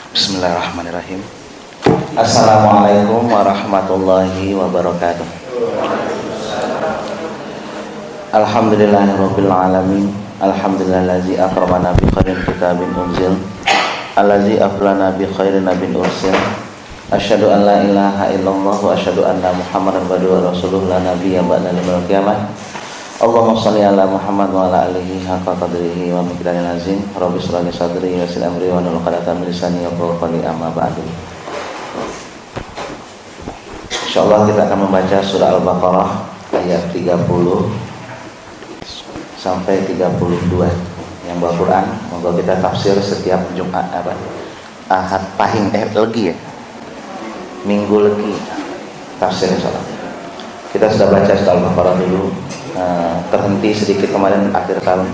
Bismillahirrahmanirrahim. Assalamualaikum warahmatullahi wabarakatuh. Alhamdulillahirabbil alamin. Alhamdulillazi akramana bi khairin kitabin unzil. Allazi aflana bi khairin nabiyyin ursil. Asyhadu an la ilaha illallah wa asyhadu anna Muhammadan abduhu wa rasuluhu la nabiyya ba'da yaumil qiyamah. Allahumma shalli ala Muhammad wa ala alihi haqqa qadrihi wa miqdaril azim. Rabbi shrah li sadri wa yassir amri wa hlul 'uqdatam min lisani yafqahu qawli, amma ba'du. Insyaallah kita akan membaca surah Al-Baqarah ayat 30 sampai 32 yang bawa Quran. Moga kita tafsir setiap Jumat Ahad Pahing legi ya. Minggu legi tafsir insyaallah. Kita sudah baca surah Al-Baqarah dulu. Terhenti sedikit kemarin akhir tahun.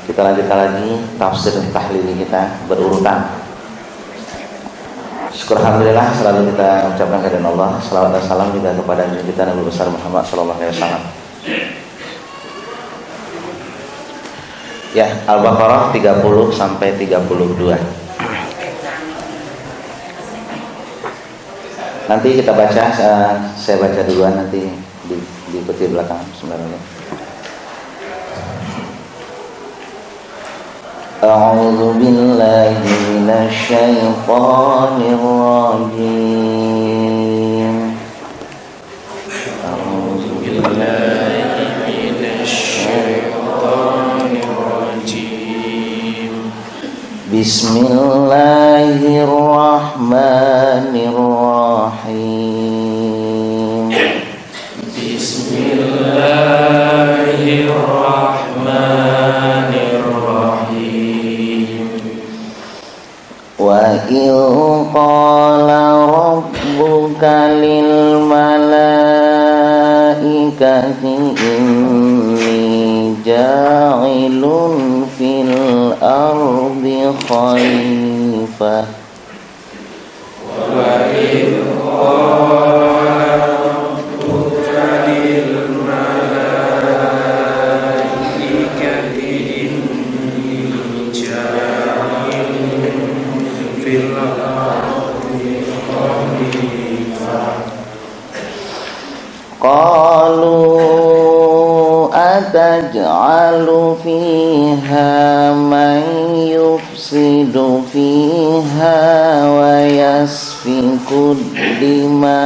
Kita lanjutkan lagi tafsir tahlili kita berurutan. Syukur alhamdulillah selalu kita ucapkan kehadiran Allah. Salawat dan salam juga kepada Nabi kita Nabi besar Muhammad sallallahu alaihi wasallam. Ya, Al-Baqarah 30 sampai 32. Nanti kita baca, saya baca duluan, nanti diikuti belakang sebenarnya. A'udzu billahi minasy syaithanir rajim. A'udzu billahi minasy syaithanir rajim. Bismillahirrahmanirrahim. Bismillahirrahmanirrahim. Wa il qala rabbuka lil malaikati inni ja'ilun fil ardi khalifah. Wa il qalu ataj'alu fiha man yufsidu fiha wa yasfiku dima.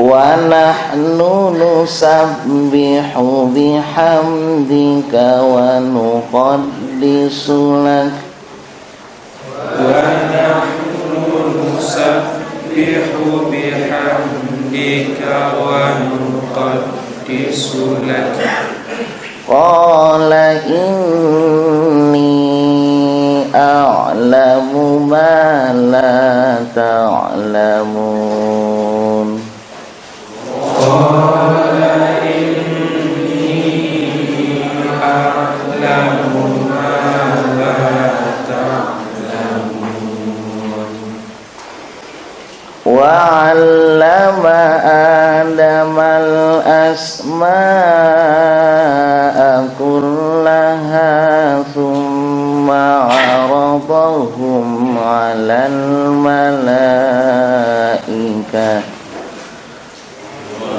Wa nahnu nusabbihu bihamdika wa nuqaddisu lak. Wa nahnu nusabbihu bihamdika wa nuqaddisu lak. Qala inni a'lamu ma la ta'lamun. Qala inni a'lamu ma la ta'lamun. Wa 'allama Adama al-asma'a kullaha thumma 'aradahum 'alal malaikah.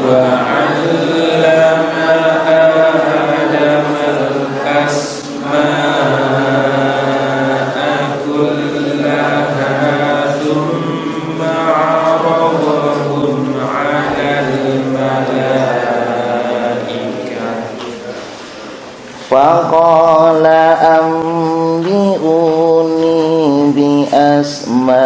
Wa'allama Adama al-asma'a kullaha thumma 'aradahum 'alal malaikah. Faqala anbi'uni bi asma'iha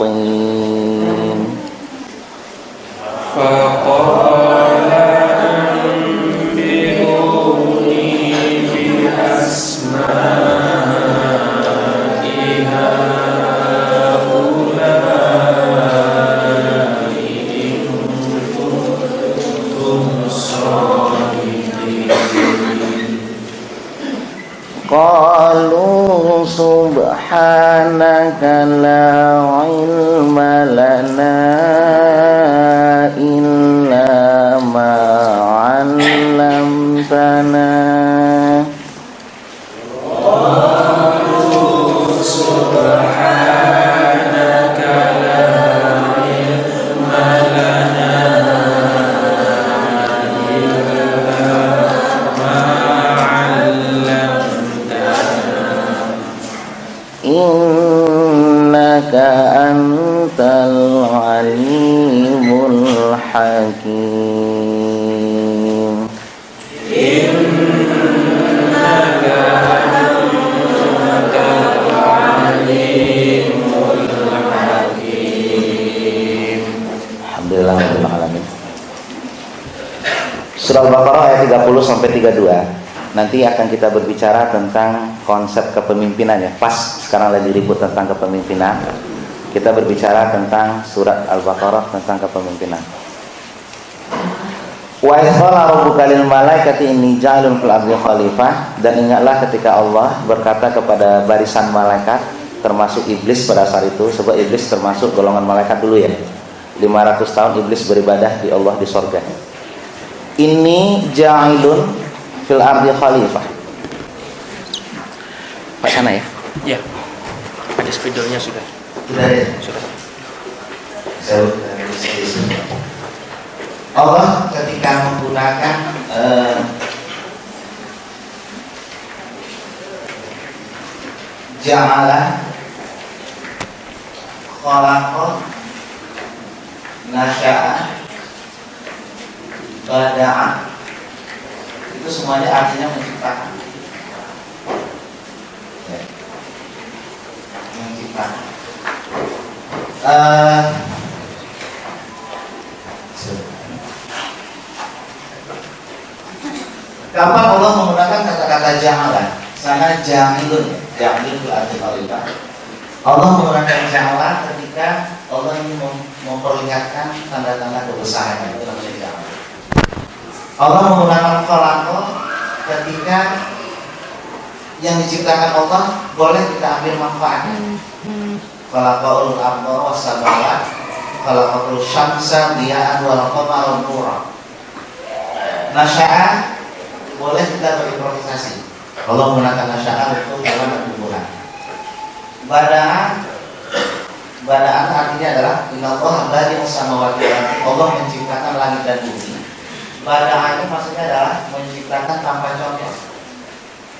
صادقين. فقال أنبئوني بأسماء هؤلاء subhanaka la ilma lana illa ma 'allamtana innaka antal alimul hakim. Innaka antal alimul hakim. Alhamdulillah rabbil alamin. Surah Al-Baqarah ayat 30 sampai 32. Nanti akan kita berbicara tentang konsep kepemimpinan ya. Pas sekarang lagi ribut tentang kepemimpinan, kita berbicara tentang surat Al-Baqarah tentang kepemimpinan. Wa qala rabbuka lil malaikati inni ja'ilun fil ardi khalifah. Dan ingatlah ketika Allah berkata kepada barisan malaikat, termasuk iblis pada saat itu, sebab iblis termasuk golongan malaikat dulu ya. 500 tahun iblis beribadah di Allah di surga. Inni ja'ilun fil ardi khalifah. Pak sana ya? Ya. Ada spidolnya sudah. Sudah ya? Sudah. Allah ketika menggunakan ja'ala, khalaqa, nasya'a, bada'a, itu semuanya artinya menciptakan. Ya. Menciptakan. Kapan Allah menggunakan kata-kata ja'ala? Sana ja'ilun, ja'ilun fil ardi khalifah. Allah menggunakan ja'ala ketika Allah ingin memperlihatkan tanda-tanda kebesaran, itu namanya ja'ala. Allah menggunakan khalaqa ketika yang diciptakan Allah boleh kita ambil manfaatnya. Khalaqaul arda was samawati, khalaqaul syamsa diya'an wal qamara nuran. Nasya'a boleh kita berimprovisasi. Allah menggunakan nasya'a untuk dalam pertumbuhan. Bada'an artinya adalah innallaha badi'us samawati wal ardi. Allah menciptakan langit dan bumi. Bada'a itu maksudnya adalah menciptakan tanpa contoh.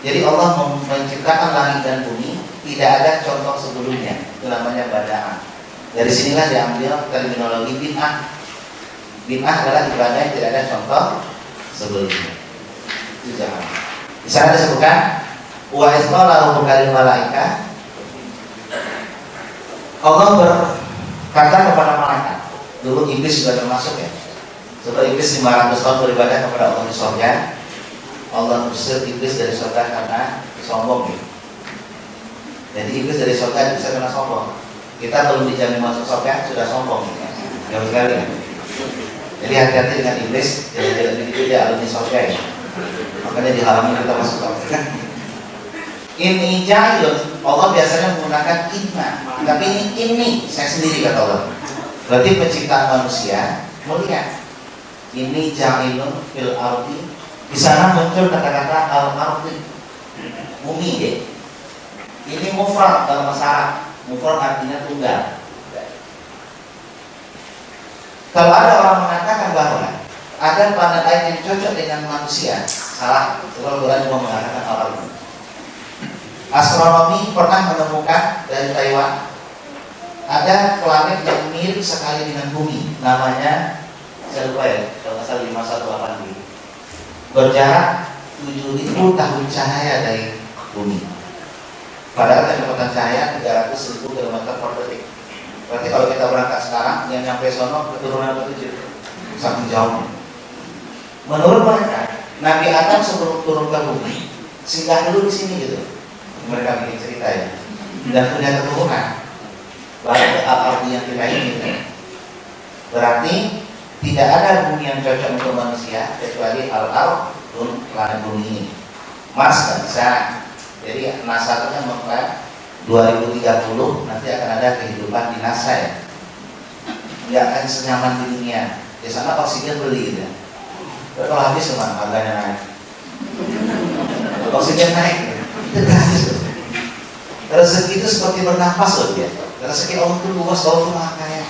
Jadi Allah menciptakan langit dan bumi, tidak ada contoh sebelumnya. Itu namanya bada'a. Dari sinilah diambil terminologi bid'ah. Bid'ah adalah ibadah yang tidak ada contoh sebelumnya. Itu jangan. Di sana disebutkan wa isqala rabbuka lil malaika. Allah berkata kepada malaikat. Dulu iblis juga termasuk ya. Sebab iblis 500 tahun beribadah kepada Allah di surga. Allah usir iblis dari surga karena sombong ya. Jadi iblis dari surga bisa kena sombong. Kita belum dijamin masuk surga sudah sombong ya. Jauh sekali ya. Jadi hati-hati dengan iblis. Jadi tidak alumni surga ya. Makanya dihalangi kita masuk surga. Ini ja'ilun, Allah biasanya menggunakan inna, tapi ini saya sendiri kata Allah. Berarti penciptaan manusia melihat. Ini ja'ilun fil ardi. Di sana muncul kata-kata al-ardi, bumi deh. Ini mufrad dalam bahasa Arab. Mufrad artinya tunggal. Kalau ada orang mengatakan bahwa ada planet lain yang cocok dengan manusia, salah. Sebab Quran cuma mengatakan al-ardi. Astronomi pernah menemukan dari Taiwan ada planet yang mirip sekali dengan bumi, namanya saya lupa ya, kalau nggak salah 518 gitu. Berjarak 7.000 tahun cahaya dari bumi. Padahal kecepatan cahaya 300.000 km per detik. Berarti kalau kita berangkat sekarang, yang nyampe sono keturunan ke-7, saking jauhnya. Menurut mereka, Nabi Adam sebelum turun ke bumi singgah dulu di sini gitu. Mereka bikin cerita ya, dan punya keturunan. Baru al-ardi yang kita ingin. Berarti tidak ada bumi yang cocok untuk manusia kecuali al-ard, planet bumi ini. Mars nggak bisa. Jadi NASA itu kan 2030 nanti akan ada kehidupan di NASA ya. Nggak akan senyaman di dunia. Di sana oksigen beli gitu ya. Kalau habis cuma harganya naik. Oksigen naik, itu gratis loh. Rezeki itu seperti bernafas loh dia. Rezeki Allah itu luas, Allah itu maha kaya.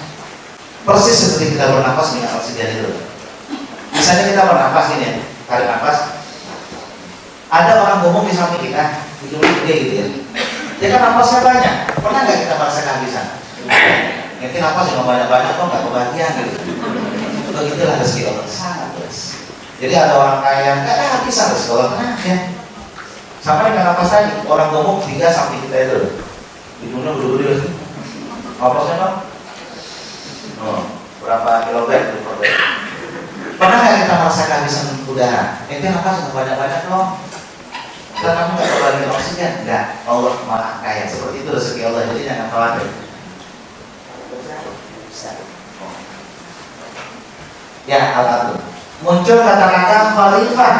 Persis seperti kita bernafas dengan oksigen itu. Misalnya kita bernafas ini ya, tarik nafas. Ada orang ngomong di samping kita, hidungnya gede gitu ya. Dia kan nafasnya banyak. Pernah nggak kita merasa kehabisan? Nanti nafas cuma banyak-banyak kok nggak kebahagiaan gitu. Begitulah rezeki Allah, sangat luas. Jadi ada orang kaya nggak ada habisan rezeki Allah, tenang ya. Sama dengan nafas tadi, orang ngomong 3 samping kita itu, hidungnya gede-gede. Nafasnya kan? Berapa kilogram itu per detik? Pernah nggak kita merasa kehabisan udara? Nanti nafas cuma banyak-banyak loh. Kita kamu nggak kebagian oksigen? Enggak, Allah maha kaya. Seperti itu rezeki Allah, jadi jangan khawatir. Ya, al-adl. Muncul kata-kata khalifah.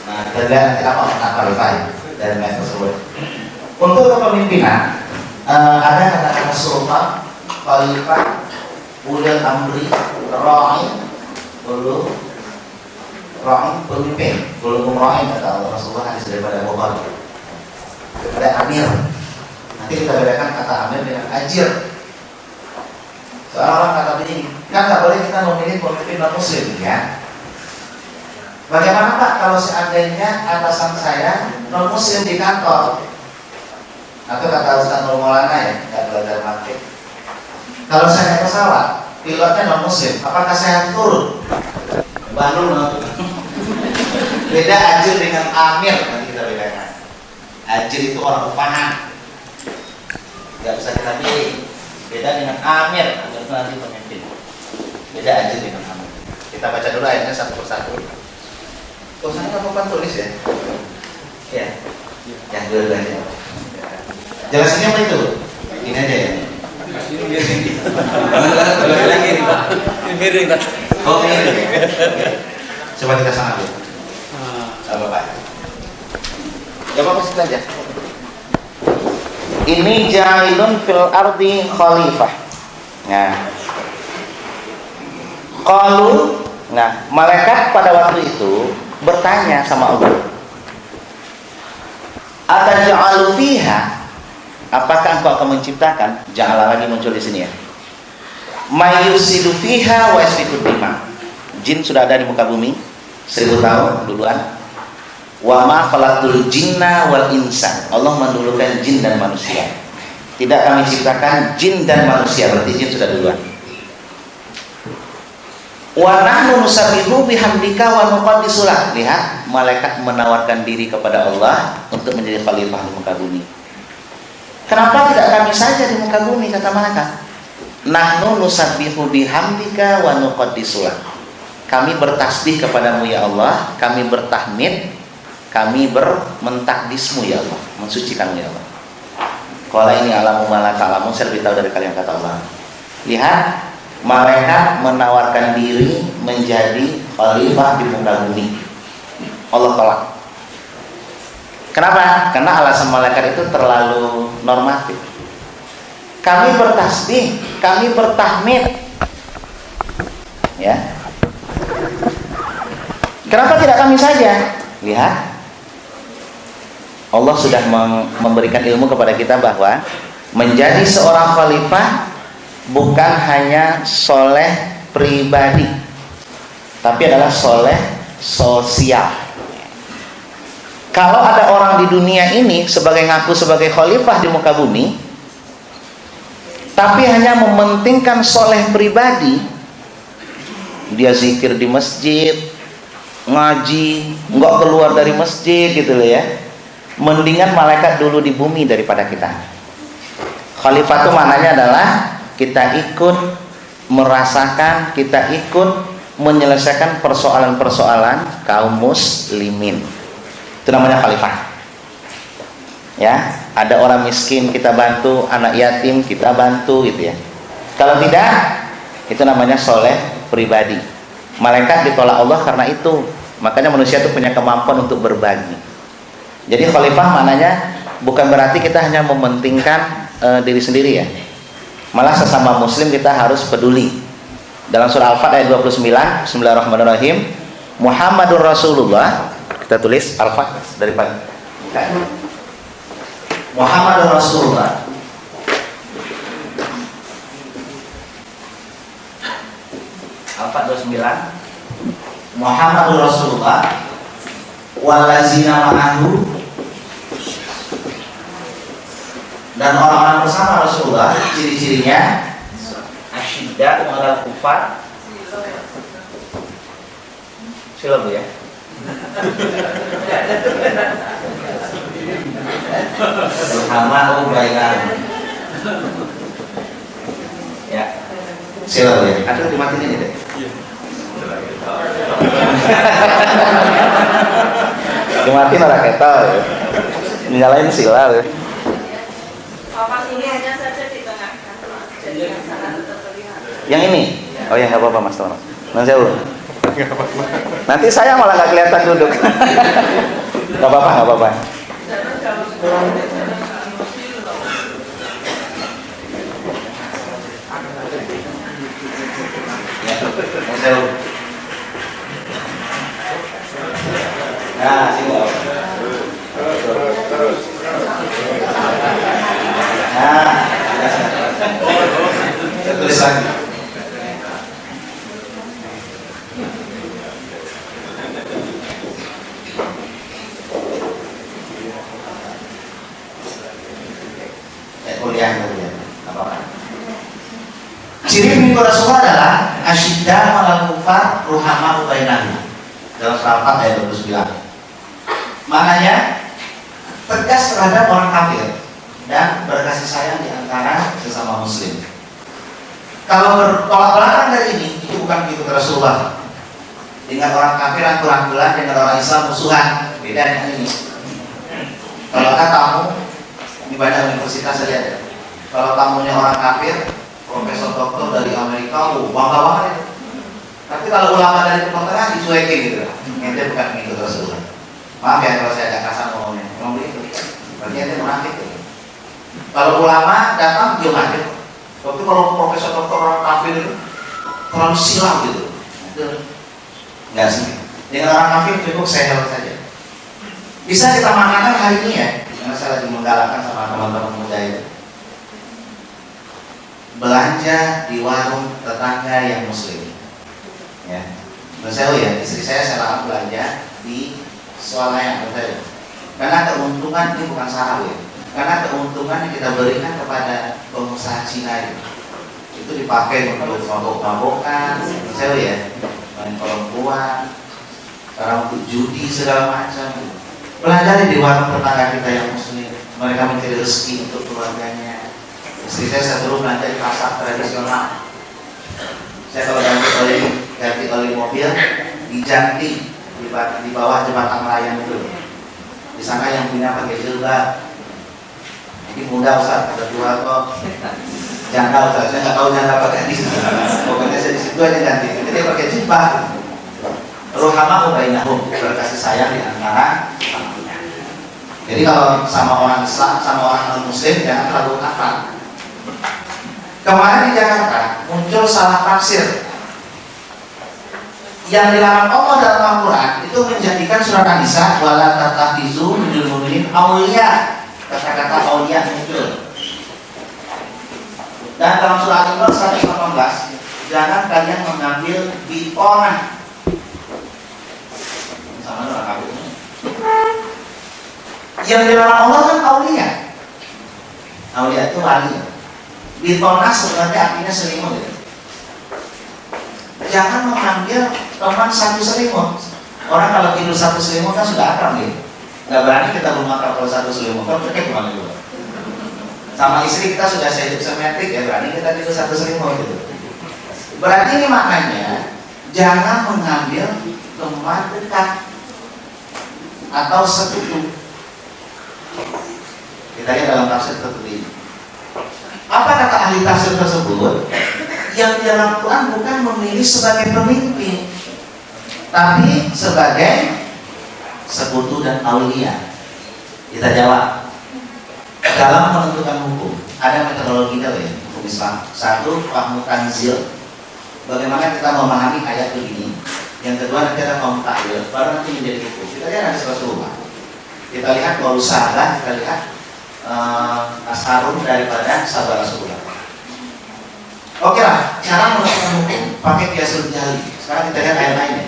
Nah, kita lihat nanti apa makna khalifah dari ayat tersebut. Untuk kepemimpinan, ada kata-kata sultan, khalifah, ulil amri, ra'i, ulu, ra'i pemimpin, ulu ra'i kata Rasulullah hadis daripada Bukhari. Ada amir. Nanti kita bedakan kata amir dengan ajir. Seorang orang kata begini, kan nggak boleh kita memilih pemimpin non muslim, ya. Bagaimana Pak kalau seandainya atasan saya non muslim di kantor? Atau kata Ustaz Nur Maulana ya, nggak belajar marketing. Kalau saya naik pesawat, pilotnya non muslim, apakah saya harus turun? Bangun. Beda ajir dengan amir, nanti kita bedakan. Ajir itu orang upahan, nggak bisa kita pilih. Beda dengan amir, amir itu nanti pemimpin. Beda ajir dengan amir. Kita baca dulu ayatnya satu persatu. Tulisannya kamu kan tulis ya? Ya, yang dua-duanya. Jelasinnya apa itu? Ini aja ya. Miring kan? Oh miring. Coba kita sana dulu. Coba Pak. Gak apa-apa sih aja. Ini ja'ilun fil ardi khalifah. Nah, qalu. Nah, malaikat pada waktu itu bertanya sama Allah, ataj'alu fiha, apakah engkau akan menciptakan? Ja'ala lagi muncul di sini ya. Mayusidu fiha wa yasfiku dima. Jin sudah ada di muka bumi 1000 tahun duluan. Wa ma khalaqtul jinna wal insa. Allah mendulukan jin dan manusia. Tidak kami ciptakan jin dan manusia, berarti jin sudah duluan. Wa nahnu nusabbihu bihamdika wa nuqaddisu lak. Lihat, malaikat menawarkan diri kepada Allah untuk menjadi khalifah di muka bumi. Kenapa tidak kami saja di muka bumi, kata malaikat? Nahnu nusabbihu bihamdika wa nuqaddisu lak. Kami bertasbih kepadamu ya Allah, kami bertahmid, kami bermentakdismu ya Allah, mensucikanmu ya Allah. Qala ini alamu ma la ta'lamun, saya lebih tahu dari kalian, kata Allah. Lihat, malaikat menawarkan diri menjadi khalifah di muka bumi. Allah tolak. Kenapa? Karena alasan malaikat itu terlalu normatif. Kami bertasbih, kami bertahmid. Ya. Kenapa tidak kami saja? Lihat, Allah sudah memberikan ilmu kepada kita bahwa menjadi seorang khalifah bukan hanya soleh pribadi, tapi adalah soleh sosial. Kalau ada orang di dunia ini sebagai ngaku sebagai khalifah di muka bumi, tapi hanya mementingkan soleh pribadi, dia zikir di masjid, ngaji, nggak keluar dari masjid gitu loh ya. Mendingan malaikat dulu di bumi daripada kita. Khalifah itu maknanya adalah kita ikut merasakan, kita ikut menyelesaikan persoalan-persoalan kaum muslimin. Itu namanya khalifah. Ya, ada orang miskin kita bantu, anak yatim kita bantu gitu ya. Kalau tidak, itu namanya soleh pribadi. Malaikat ditolak Allah karena itu. Makanya manusia itu punya kemampuan untuk berbagi. Jadi khalifah maknanya bukan berarti kita hanya mementingkan diri sendiri ya. Malah sesama muslim kita harus peduli. Dalam surah Al-Fat ayat 29, Bismillahirrahmanirrahim, Muhammadur Rasulullah, kita tulis Al-Fat daripada Muhammadur Rasulullah. Al-Fat 29, Muhammadur Rasulullah wallazina ma'ahu, dan orang-orang bersama Rasulullah ciri-cirinya asyidda 'alal kufar. Sila Bu ya. Ruhamau bainahum. Ya. Sila Bu ya. Aduh dimatiin ini deh. Dimatiin orang ketal ya. Nyalain sila ya. Papan ini hanya saja di tengahkan, jadi yang sangat terlihat. Yang ini? Oh ya nggak apa-apa Mas Tono. Nanti jauh. Nanti saya malah nggak kelihatan duduk. Nggak apa-apa, nggak apa-apa. Nah, sini. Nah, saya tulis lagi. Kuliah, apa? Ciri pengikut Rasulullah adalah asyidda 'alal kufar ruhamau bainahum. Dalam surah Al-Fat ayat 29. Maknanya tegas terhadap orang kafir dan berkasih sayang di antara sesama muslim. Kalau bertolak belakang dari ini, itu bukan pengikut Rasulullah. Dengan orang kafir rangkul-rangkulan, dengan orang Islam musuhan. Beda dengan ini. Kalau ada tamu di banyak universitas saya lihat ya. Kalau tamunya orang kafir, profesor doktor dari Amerika, bangga banget ya. Tapi kalau ulama dari Timur Tengah dicuekin gitu. Ente bukan pengikut Rasulullah. Maaf ya kalau saya agak kasar ngomongnya. Ngomong begitu. Berarti ente munafik ya. Kalau ulama datang diam aja. Tapi kalau profesor doktor orang kafir itu terlalu silau gitu. Itu enggak sih. Dengan orang kafir cukup sehat saja. Bisa kita maknakan hari ini ya. Karena saya lagi menggalakkan sama teman-teman muda itu. Belanja di warung tetangga yang muslim. Ya. Saya ya, istri saya larang belanja di swalayan betul. Karena keuntungan ini bukan salah ya. Karena keuntungan yang kita berikan kepada pengusaha Cina itu dipakai untuk mabok-mabokan, saya ya, main perempuan, karena untuk judi segala macam. Pelajari di warung tetangga kita yang muslim, mereka mencari rezeki untuk keluarganya. Istri saya terus belanja di pasar tradisional. Saya kalau ganti oli mobil di Janti di bawah jembatan melayang itu. Di sana yang punya pakai jilbab. Ini muda Ustaz, ada dua kok. Janda Ustaz, saya nggak tahu janda pakai di sini. Pokoknya saya di situ aja ganti. Jadi dia pakai jilbab. Ruhamau bainahum, berkasih sayang di antara. Jadi kalau sama orang Islam, sama orang non Muslim jangan terlalu nakal. Kemarin di Jakarta muncul salah tafsir. Yang dilarang Allah dalam Al-Quran itu menjadikan surat An-Nisa wala tatakhizu minal mu'minin auliya. Kata-kata auliya muncul. Dan dalam surah Al-Imran 118, jangan kalian mengambil bitonah. Sama dengan aku. Yang dilarang Allah kan auliya. Auliya itu wali. Bitonah sebenarnya artinya selimut. Jangan mengambil teman satu selimut. Orang kalau tidur satu selimut kan sudah akrab ya. Gak berani kita rumah kalau satu selimut. Kan mereka gimana juga? Sama istri kita sudah hidup simetrik ya, berani kita tidur satu selimut gitu. Berarti ini maknanya jangan mengambil teman dekat atau sekutu. Kita lihat dalam tafsir tertulis. Apa kata ahli tafsir tersebut? Yang dalam Quran bukan memilih sebagai pemimpin. tapi sebagai sekutu dan aulia. Kita jawab, dalam menentukan hukum ada metodologi ya, hukum Islam. Satu, fahmu tanzil, bagaimana kita memahami ayat begini. Yang kedua, nanti ada fahmu ta'wil, baru nanti menjadi hukum. Kita lihat ada Rasulullah, kita lihat kalau sahabat, kita lihat asharun daripada sahabat Rasulullah. Oke lah, cara menentukan hukum pakai qiyasul jali. Sekarang kita lihat ayat lainnya.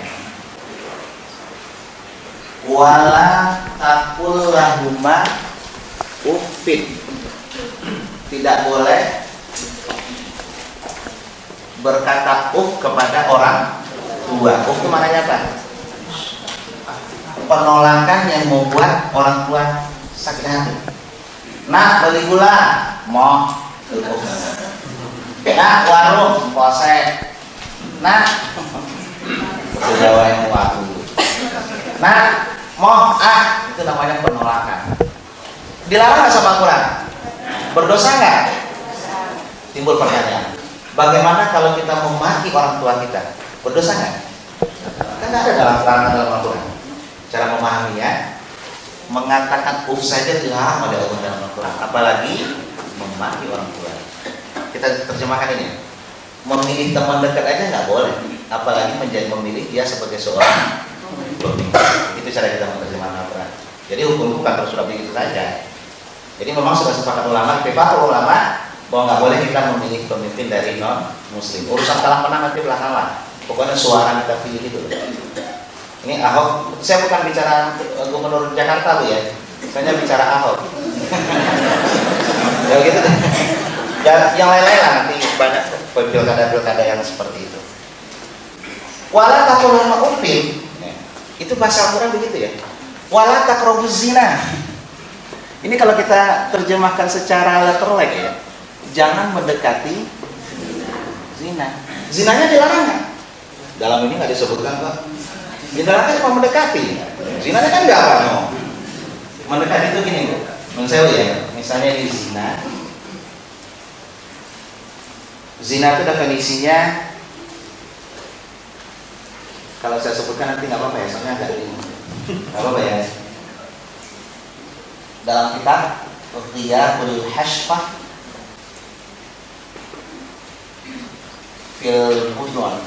Wala taqul lahuma uffin. Tidak boleh berkata kepada orang tua. Itu maknanya apa? Penolakan yang membuat orang tua sakit hati. Nak beli gula, mau. Nak warung, posek. Nak Jawa yang warung. Nak mau itu namanya penolakan. Dilarang nggak sama Al-Quran? Berdosa nggak? Timbul pertanyaan. Bagaimana kalau kita memaki orang tua kita? Berdosa nggak? Kan nggak ada dalam Al-Quran. Cara memahaminya, mengatakan saja dilarang oleh Allah dalam Al-Quran. Apalagi memaki orang tua. Kita terjemahkan ini. Memilih teman dekat aja nggak boleh. Apalagi memilih dia sebagai seorang pemimpin. Itu cara kita menerjemahkan Al-Quran. Jadi hukum bukan terus sudah begitu saja. Jadi memang sudah sepakat ulama, kefah ulama bahwa nggak boleh kita memilih pemimpin dari non muslim. Urusan kalah menang nanti belakangan. Pokoknya suara kita pilih itu. Ini Ahok, saya bukan bicara gubernur Jakarta Bu ya. Saya bicara Ahok. Ya gitu deh. Yang lain-lain lah nanti banyak pilkada-pilkada yang seperti itu. Wala taqul ma'ufin. Itu bahasa Al-Quran begitu ya. Wala taqrabuz zina. Ini kalau kita terjemahkan secara letterlek ya. Jangan mendekati zina. Zinanya dilarang nggak? Dalam ini nggak disebutkan kok. Dilarang cuma mendekati. Zinanya kan nggak apa no. Mendekati itu gini Bu. Menurut saya ya. Misalnya di zina. Zina itu definisinya. Kalau saya sebutkan nanti nggak apa-apa ya, soalnya agak ini. Nggak apa-apa ya. Dalam kitab Riyadul Hashfah fil Budun.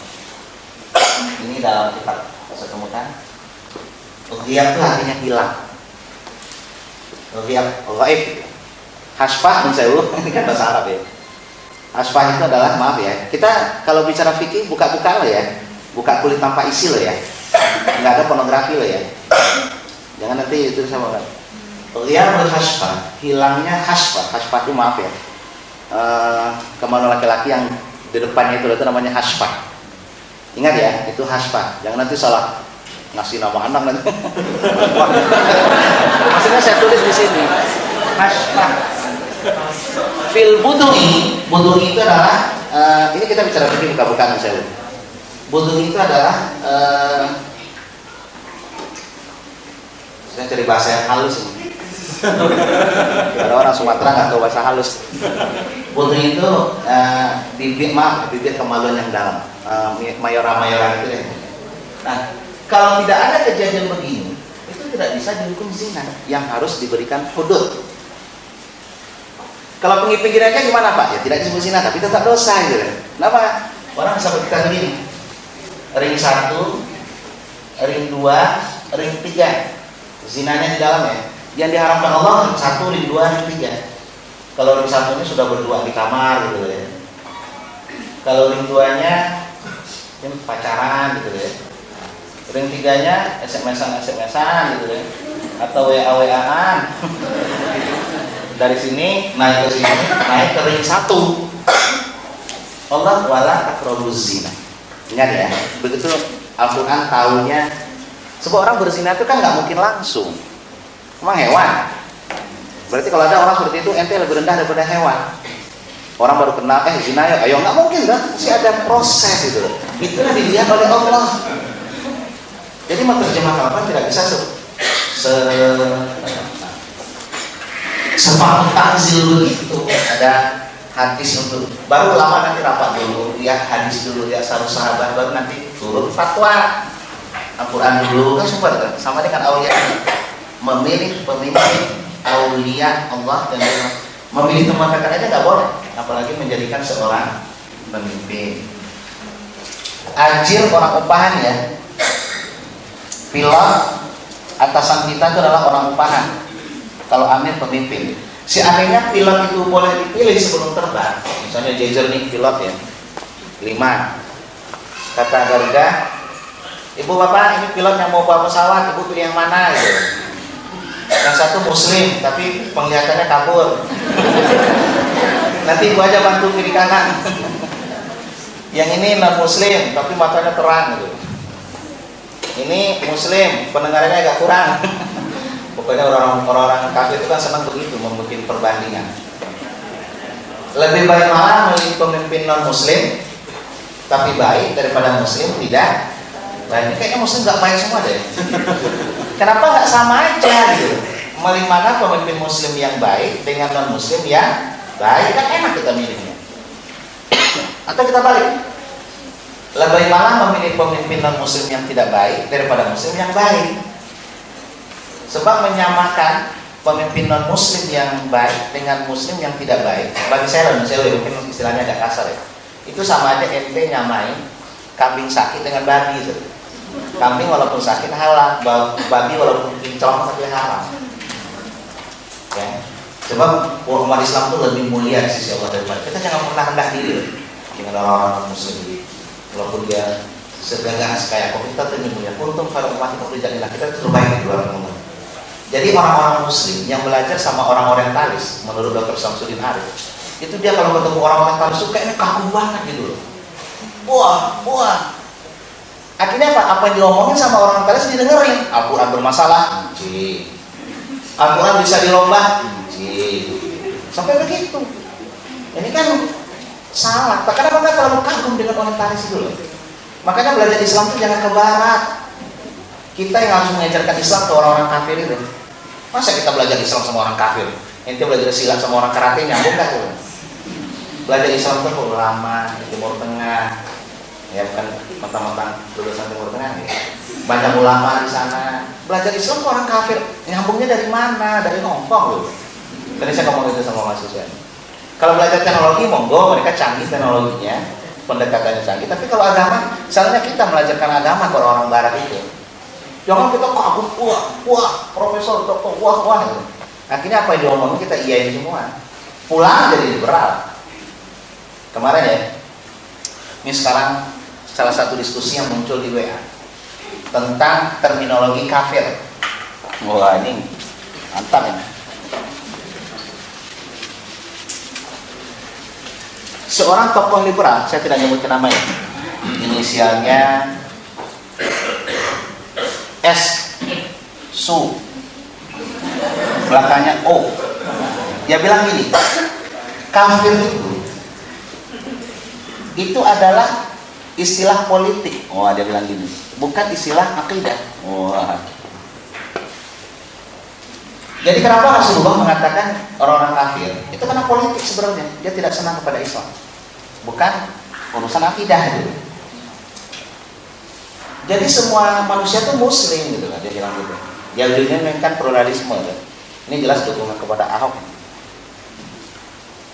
Ini dalam kitab saya temukan. Riyad itu artinya hilang. Riyad ghaib. Hashfah ini kan bahasa Arab ya. Hashfah itu adalah, maaf ya, kita kalau bicara fikih buka-buka loh ya. Buka kulit tanpa isi loh ya. Nggak ada pornografi loh ya. Jangan nanti itu sama kan. Riyadul Hashfah, hilangnya hashfah. Hashfah itu maaf ya. Kemana laki-laki yang di depannya itu namanya hashfah. Ingat ya, itu hashfah. Jangan nanti salah ngasih nama anak nanti. Maksudnya saya tulis di sini. Hashfah. Fil budui itu adalah ini kita bicara fikih buka-bukaan saya. Budui itu adalah saya cari bahasa yang halus ini. Ada orang Sumatera nggak tahu bahasa halus. Budui itu bibit kemaluan yang dalam, mayora itu ya. Nah, kalau tidak ada kejadian begini, itu tidak bisa dihukum zina, yang harus diberikan hudud. Kalau pinggir-pinggirnya gimana Pak? Ya tidak disebut zina, tapi tetap dosa gitu. Kenapa? Orang bisa berkata begini. Ring 1, ring 2, ring 3. Zinanya di dalam ya. Yang diharamkan Allah ring 1, ring 2, ring 3. Kalau ring 1 ini sudah berdua di kamar gitu ya. Kalau ring 2-nya pacaran gitu ya. Ring 3-nya SMS-an gitu ya. Atau WA-WA-an. Dari sini naik ke sini, naik ke ring 1. Allah wala taqrabuz zina. Ingat ya, begitu Al-Quran tahunya. Sebuah orang berzina itu kan nggak mungkin langsung. Emang hewan. Berarti kalau ada orang seperti itu, ente lebih rendah daripada hewan. Orang baru kenal, zina ayo nggak mungkin kan? Masih ada proses itu. Itulah dilihat oleh Allah. Jadi menerjemahkan apa tidak bisa sepaham tanzil begitu. Ada hadis untuk baru lama nanti rapat dulu, lihat hadis dulu, lihat sahabat baru nanti turun fatwa. Al-Quran dulu kan super kan, sama dengan aulia. Memilih pemimpin aulia Allah dan memilih teman dekat aja nggak boleh, apalagi menjadikan seorang pemimpin. Ajir orang upahan ya, pilot atasan kita itu adalah orang upahan. Kalau amir pemimpin. Si anehnya pilot itu boleh dipilih sebelum terbang. Misalnya Jaeger nih pilot ya, 5. Kata Garuda, ibu bapak ini pilot yang mau bawa pesawat, ibu pilih yang mana gitu. Yang satu muslim tapi penglihatannya kabur. Nanti ibu aja bantu kiri kanan. Yang ini non muslim tapi matanya terang gitu. Ini muslim, pendengarannya agak kurang. Pokoknya orang-orang kafir itu kan senang begitu, membuat perbandingan. Lebih baik malah memilih pemimpin non muslim tapi baik daripada muslim tidak. Nah ini kayaknya muslim nggak baik semua deh. Kenapa nggak sama aja gitu? Milih mana pemimpin muslim yang baik dengan non muslim yang baik, kan enak kita milihnya. Atau kita balik, lebih malah memilih pemimpin non muslim yang tidak baik daripada muslim yang baik. Sebab menyamakan pemimpin non muslim yang baik dengan muslim yang tidak baik, bagi saya mungkin istilahnya agak kasar ya, itu sama aja ente nyamain kambing sakit dengan babi gitu. Kambing walaupun sakit halal, babi walaupun kinclong tapi haram. Ya. Sebab umat Islam itu lebih mulia di sisi Allah daripada kita. Jangan pernah rendah diri dengan orang-orang muslim ini. Walaupun dia segagas kayak kok kita lebih mulia. Untung kalau umat Islam kita terbaik di luar umum. Jadi orang-orang muslim yang belajar sama orang orientalis, menurut Dr. Samsudin Arif, itu dia kalau ketemu orang orientalis suka ini kaku banget gitu loh. Wah. Akhirnya apa yang diomongin sama orang orientalis didengerin. Al-Quran bermasalah, Al-Quran bisa dirombak, sampai begitu. Ini kan salah. Kenapa nggak terlalu kagum dengan orientalis itu loh? Makanya belajar Islam itu jangan ke barat. Kita yang harus mengajarkan Islam ke orang-orang kafir itu. Masa kita belajar Islam sama orang kafir? Ente belajar silat sama orang karate nyambung nggak tuh? Belajar Islam itu ke ulama di Timur Tengah, ya bukan mentang-mentang lulusan Timur Tengah. Ya. Banyak ulama di sana. Belajar Islam ke orang kafir, nyambungnya dari mana? Dari Hongkong loh. Tadi saya ngomong itu sama mahasiswa. Kalau belajar teknologi, monggo mereka canggih teknologinya, pendekatannya canggih. Tapi kalau agama, misalnya kita mengajarkan agama ke orang Barat itu, jangan kita kagum, wah, profesor, dokter, wah. Gitu. Akhirnya apa yang diomongin kita iyain semua. Pulang jadi liberal. Kemarin ya, ini sekarang salah satu diskusi yang muncul di WA tentang terminologi kafir. Wah ini mantap ini. Seorang tokoh liberal, saya tidak nyebutkan namanya, inisialnya S, Su, belakangnya O. Dia bilang gini, kafir itu adalah istilah politik. Wah, dia bilang gini, bukan istilah akidah. Wah. Jadi kenapa Rasulullah mengatakan orang-orang kafir? Itu karena politik sebenarnya. Dia tidak senang kepada Islam, bukan urusan akidah gitu. Jadi semua manusia itu muslim gitu kan, dia bilang gitu. Dia menginginkan pluralisme gitu. Ini jelas dukungan kepada Ahok.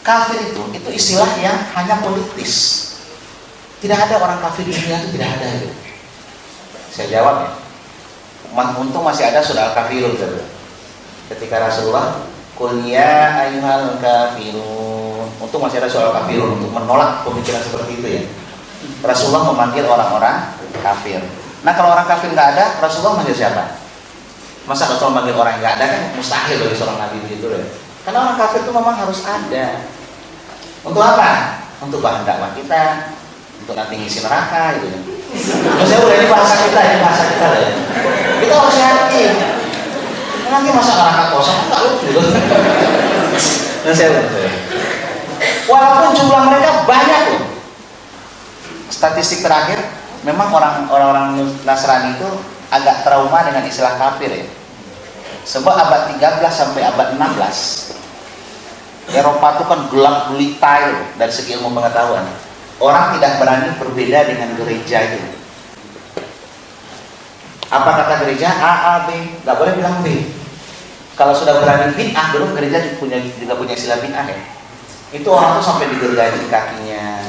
Kafir itu istilah yang hanya politis. Tidak ada orang kafir di dunia itu, tidak ada gitu. Saya jawab ya. Untung masih ada surah Al-Kafirun gitu. Ketika Rasulullah qul ya ayyuhal kafirun, untung masih ada surah Al-Kafirun untuk menolak pemikiran seperti itu ya. Rasulullah memanggil orang-orang kafir. Nah kalau orang kafir nggak ada, Rasulullah manggil siapa? Masa Rasulullah manggil orang yang nggak ada, kan mustahil bagi seorang nabi begitu ya. Karena orang kafir itu memang harus ada. Untuk apa? Untuk bahan dakwah kita, untuk nanti ngisi neraka gitu ya. Maksudnya udah ini bahasa kita ya, Kita harus yakin. Nanti masa neraka kosong enggak lucu gitu. Walaupun jumlah mereka banyak loh. Statistik terakhir, memang orang-orang Nasrani itu agak trauma dengan istilah kafir ya. Sebab abad 13 sampai abad 16 Eropa itu kan gelap gulita dari segi ilmu pengetahuan. Orang tidak berani berbeda dengan gereja itu. Apa kata gereja? A, B, nggak boleh bilang B. Kalau sudah berani bid'ah, dulu gereja juga punya istilah bid'ah ya. Itu orang tuh sampai digergaji kakinya.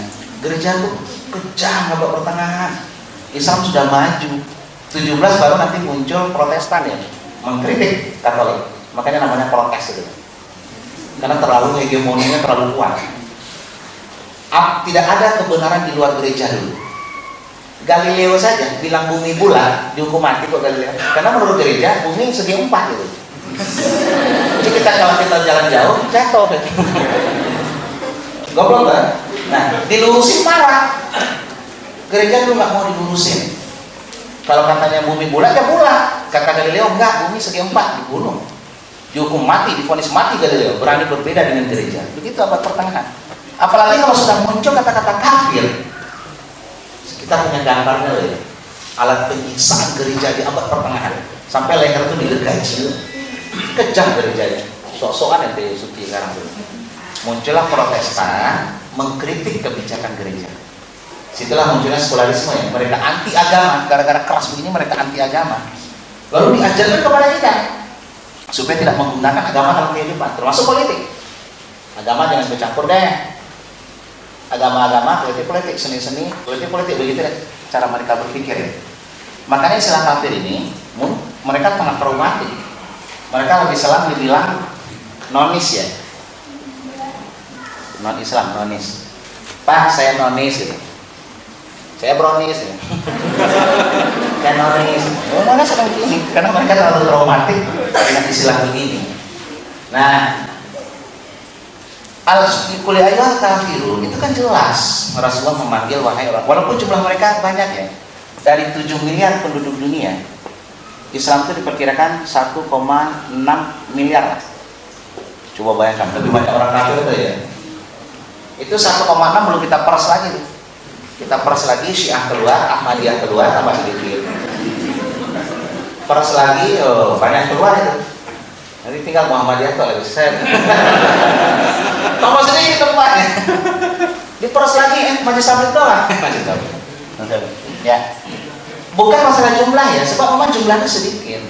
Gereja tuh kejam, nggak pertengahan. Islam sudah maju. 17 baru nanti muncul Protestan ya, mengkritik Katolik. Makanya namanya protes itu. Karena terlalu hegemoninya terlalu kuat. Tidak ada kebenaran di luar gereja dulu. Galileo saja bilang bumi bulat dihukum mati kok Galileo. Karena menurut gereja bumi segi 4 gitu. Jadi kalau kita jalan jauh jatuh. Goblok kan? Nah, dilurusin marah. Gereja dulu nggak mau dilurusin. Kalau katanya bumi bulat ya bulat. Kata Galileo enggak, bumi segi 4, dibunuh. Dihukum mati, divonis mati Galileo. Berani berbeda dengan gereja. Begitu abad pertengahan. Apalagi kalau sudah muncul kata-kata kafir. Kita punya gambarnya loh ya. Alat penyiksaan gereja di abad pertengahan. Sampai leher itu digergaji. Kejam gerejanya. Sok-sokan yang suci sekarang tuh. Muncullah Protestan mengkritik kebijakan gereja. Situlah munculnya sekularisme ya. Mereka anti agama. Gara-gara keras begini mereka anti agama. Lalu diajarkan kepada kita supaya tidak menggunakan agama dalam kehidupan, termasuk politik. Agama jangan bercampur deh. Agama-agama, politik-politik, seni-seni, politik-politik, begitu deh cara mereka berpikir ya. Makanya istilah kafir ini mereka sangat traumatik. Mereka lebih sering dibilang nonis ya. Non-Islam, nonis. Pak, saya nonis gitu. Saya bronis ya. Saya nonis. Mereka sedang begini karena mereka terlalu traumatik dengan istilah begini. Nah, al-kulli ayyuhal kafirun itu kan jelas Rasulullah memanggil wahai orang, walaupun jumlah mereka banyak ya, dari 7 miliar penduduk dunia Islam itu diperkirakan 1,6 miliar lah. Coba bayangkan, lebih banyak orang kafir itu ya. Itu 1,6 belum kita peras lagi tuh. Kita peras lagi, Syiah keluar, Ahmadiyah keluar, tambah sedikit. Peras lagi, banyak keluar itu. Nanti tinggal Muhammadiyah tuh lagi set. Tambah sedikit tempatnya. Diperas lagi, majelis tabligh doang. Majelis tabligh. Ya. Bukan masalah jumlah ya, sebab memang jumlahnya sedikit.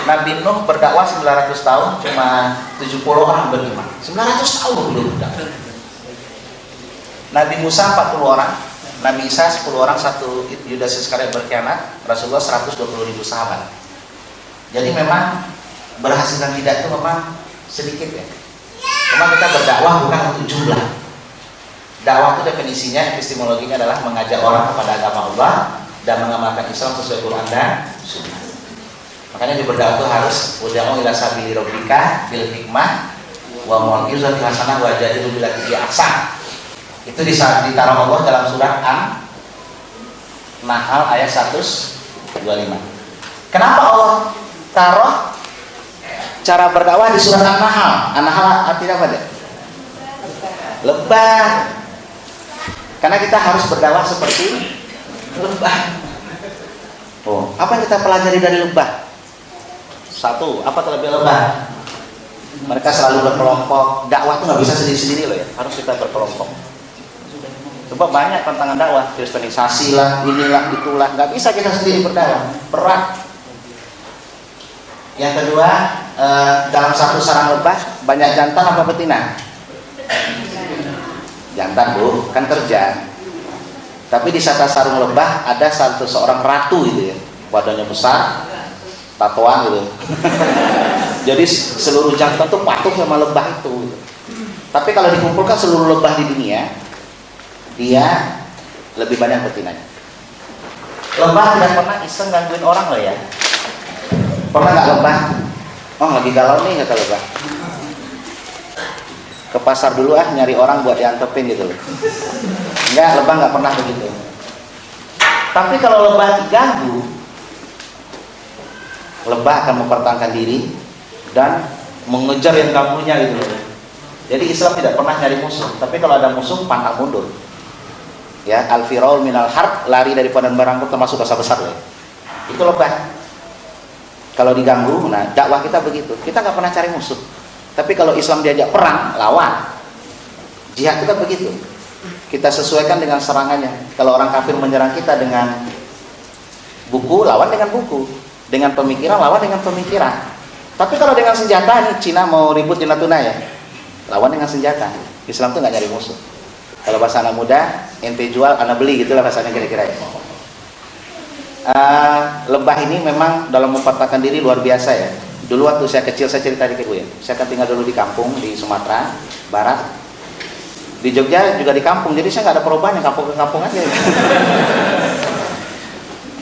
Nabi Nuh berdakwah 900 tahun, cuma 70 orang beriman. 900 tahun belum berdakwah. Nabi Musa 40 orang, Nabi Isa 10 orang, satu Yudas Iskariot berkhianat, Rasulullah 120.000 sahabat. Jadi memang berhasilkan tidak itu memang sedikit ya. Cuma kita berdakwah bukan untuk jumlah. Dakwah itu definisinya, epistemologinya adalah mengajak orang kepada agama Allah dan mengamalkan Islam sesuai Quran dan Sunnah. Makanya di berdakwah itu harus ud'u ila sabili rabbika bil hikmah wa mau'izatil hasanah wa jadilhum billati hiya ahsan. Itu ditaruh Allah dalam surat An-Nahl ayat 125. Kenapa Allah taruh cara berdakwah di surat An-Nahl? An-Nahl artinya apa deh? Lebah. Karena kita harus berdakwah seperti lebah. Oh, apa yang kita pelajari dari lebah? Satu, apa terlebih lebah? Mereka selalu berkelompok. Dakwah itu nggak bisa sendiri-sendiri loh ya. Harus kita berkelompok. Sebab banyak tantangan dakwah, kristenisasi lah, inilah, itulah. Nggak bisa kita sendiri berdakwah. Berat. Yang kedua, dalam satu sarang lebah banyak jantan apa betina? Jantan bu, kan kerja. Tapi di satu sarung lebah ada seorang ratu gitu ya, badannya besar, tatoan gitu. Jadi seluruh jantan tuh patuh sama lebah itu. Tapi kalau dikumpulkan seluruh lebah di dunia, dia lebih banyak betinanya. Lebah tidak pernah iseng gangguin orang loh ya. Pernah nggak lebah? Oh lagi galau nih kata lebah. Ke pasar dulu nyari orang buat diantepin gitu loh. Enggak, lebah nggak pernah begitu. Tapi kalau lebah diganggu, lebah akan mempertahankan diri dan mengejar yang kamunya gitu loh. Jadi Islam tidak pernah nyari musuh, tapi kalau ada musuh pantang mundur. Ya, al-firaul minal harb, lari dari padan barangku termasuk dosa besar loh. Itu lebah. Kalau diganggu, nah dakwah kita begitu. Kita nggak pernah cari musuh. Tapi kalau Islam diajak perang, lawan. Jihad kita begitu. Kita sesuaikan dengan serangannya. Kalau orang kafir menyerang kita dengan Buku lawan dengan buku, dengan pemikiran lawan dengan pemikiran. Tapi kalau dengan senjata nih, Cina mau ribut di Natuna ya, lawan dengan senjata. Islam tuh nggak nyari musuh. Kalau bahasa anak muda, ente jual, anak beli, gitulah bahasanya kira-kira ya. Lebah ini memang dalam mempertahankan diri luar biasa ya. Dulu waktu saya kecil, saya cerita dikit Bu ya. Saya kan tinggal dulu di kampung di Sumatera Barat. Di Jogja juga di kampung, jadi saya nggak ada perubahan, yang kampung ke kampung aja.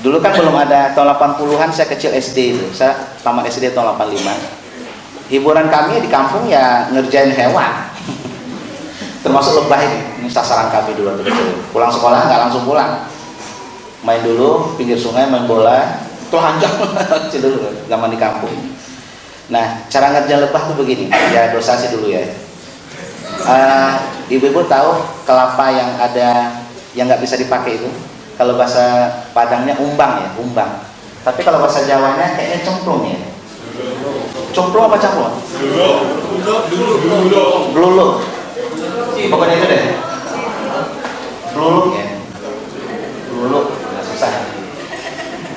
Dulu kan belum ada, tahun 80-an saya kecil SD itu. Saya tamat SD tahun 85. Hiburan kami di kampung ya ngerjain hewan. Termasuk lebah ini sasaran kami dulu waktu kecil. Pulang sekolah nggak langsung pulang. Main dulu pinggir sungai, main bola, telanjang kecil dulu zaman di kampung. Nah, cara ngerjain lebah tuh begini. Ya dosa sih dulu ya. Ibu-ibu tahu kelapa yang ada yang nggak bisa dipakai itu? Kalau bahasa Padangnya umbang ya, umbang. Tapi kalau bahasa Jawanya kayaknya cemplung ya. Cemplung apa cemplung? Bluluk. Pokoknya itu deh. Bluluk ya. Bluluk, nggak susah.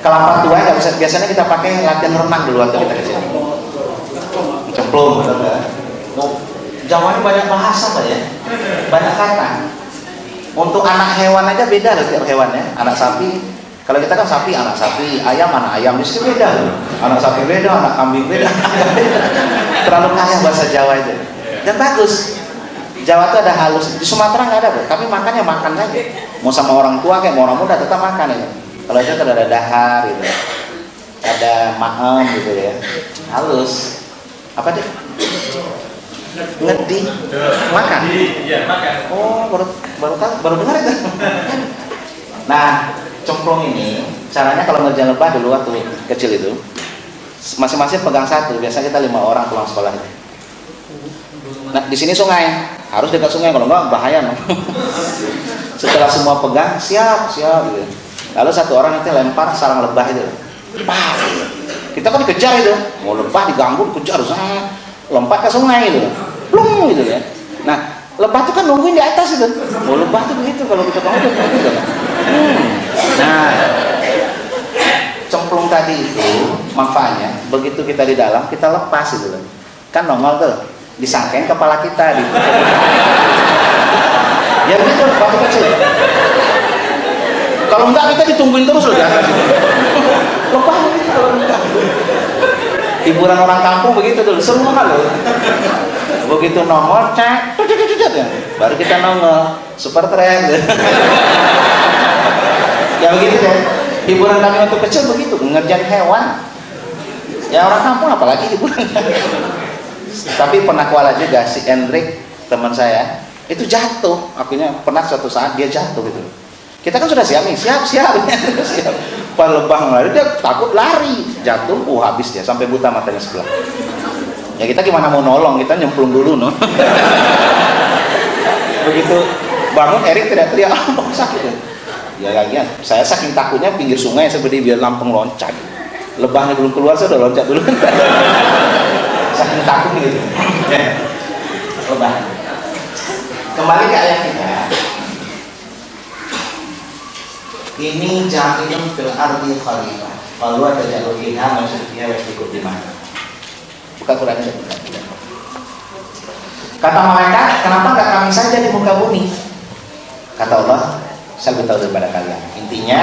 Kelapa tua nggak bisa. Biasanya kita pakai latihan renang dulu waktu kita kecil. Cemplung. Jawanya banyak bahasa Pak ya, banyak kata. Untuk anak hewan aja beda loh tiap hewannya. Anak sapi, kalau kita kan sapi, anak sapi, ayam, anak ayam, itu beda loh. Anak sapi beda, anak kambing beda, terlalu kaya bahasa Jawa itu. Dan bagus. Jawa itu ada halus. Di Sumatera nggak ada Bro. Kami makannya makan aja. Mau sama orang tua kayak mau orang muda tetap makan ya. Kalau itu ada dahar gitu, ada maem gitu ya, halus. Apa deh? Ngedi makan. Oh, baru dengar itu. Nah, cemplung ini caranya kalau ngerjain lebah dulu waktu kecil itu masing-masing pegang satu. Biasa kita 5 orang pulang sekolah itu. Nah, di sini sungai, harus dekat sungai, kalau enggak bahaya no. Setelah semua pegang, siap gitu. Lalu satu orang nanti lempar sarang lebah itu. Pah. Kita kan dikejar itu, mau lebah diganggu dikejar, lompat ke sungai gitu, plung gitu ya. Nah, lebah itu kan nungguin di atas itu. Oh, lebah itu begitu kalau kita bangun gitu. Nah, cemplung tadi itu manfaatnya begitu kita di dalam kita lepas itu kan nongol tuh, disangkain kepala kita gitu. Ya begitu waktu kecil. Kalau enggak kita ditungguin terus loh di atas. Lebah begitu kalau enggak. Hiburan orang kampung begitu dulu, seru banget loh. Begitu nongol, cek, ya. Baru kita nongol, super tren. Ya begitu deh. Hiburan kami waktu kecil begitu, ngerjain hewan. Ya orang kampung apalagi hiburan. Tapi pernah kuala juga si Hendrik teman saya, itu jatuh. Akhirnya pernah suatu saat dia jatuh gitu. Kita kan sudah siap nih, siap. Pas lebah lari dia takut lari, jatuh, habis dia sampai buta matanya sebelah. Ya kita gimana mau nolong, kita nyemplung dulu no. Begitu bangun Erik teriak-teriak, sakit ya. Ya saya saking takutnya pinggir sungai seperti biar lampung loncat. Lebahnya belum keluar saya udah loncat dulu. Saking takut gitu. Lebah. Kembali ke ayat kita. Ini ja'ilun fil ardi khalifah. Kalau ada jalur fiha maksudnya wis ikut di mana? Buka Quran itu. Kata malaikat, kenapa enggak kami saja di muka bumi? Kata Allah, saya lebih tahu daripada kalian. Intinya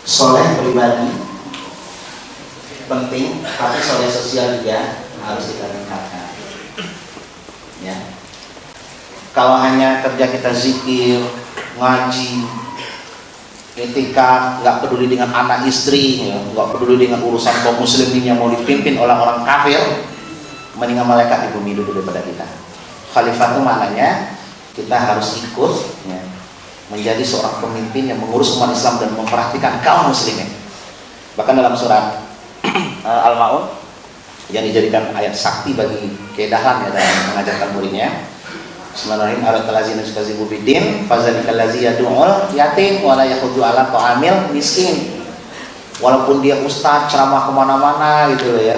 soleh pribadi penting, tapi soleh sosial juga harus kita tingkatkan. Ya. Kalau hanya kerja kita zikir, ngaji, etika, nggak peduli dengan anak istri, ya, nggak peduli dengan urusan kaum muslimin yang mau dipimpin oleh orang kafir, mendingan malaikat di bumi dulu daripada kita. Khalifah itu maknanya kita harus ikut ya, menjadi seorang pemimpin yang mengurus umat Islam dan memperhatikan kaum muslimin. Bahkan dalam surat Al-Maun yang dijadikan ayat sakti bagi kedahan ya dalam mengajarkan muridnya. Bismillahirrahmanirrahim. Al-Talazina sukazibu bidin fazalikal ladzi yad'ul yatim wa la yakhuddu ala ta'amil miskin. Walaupun dia ustaz ceramah kemana-mana gitu ya,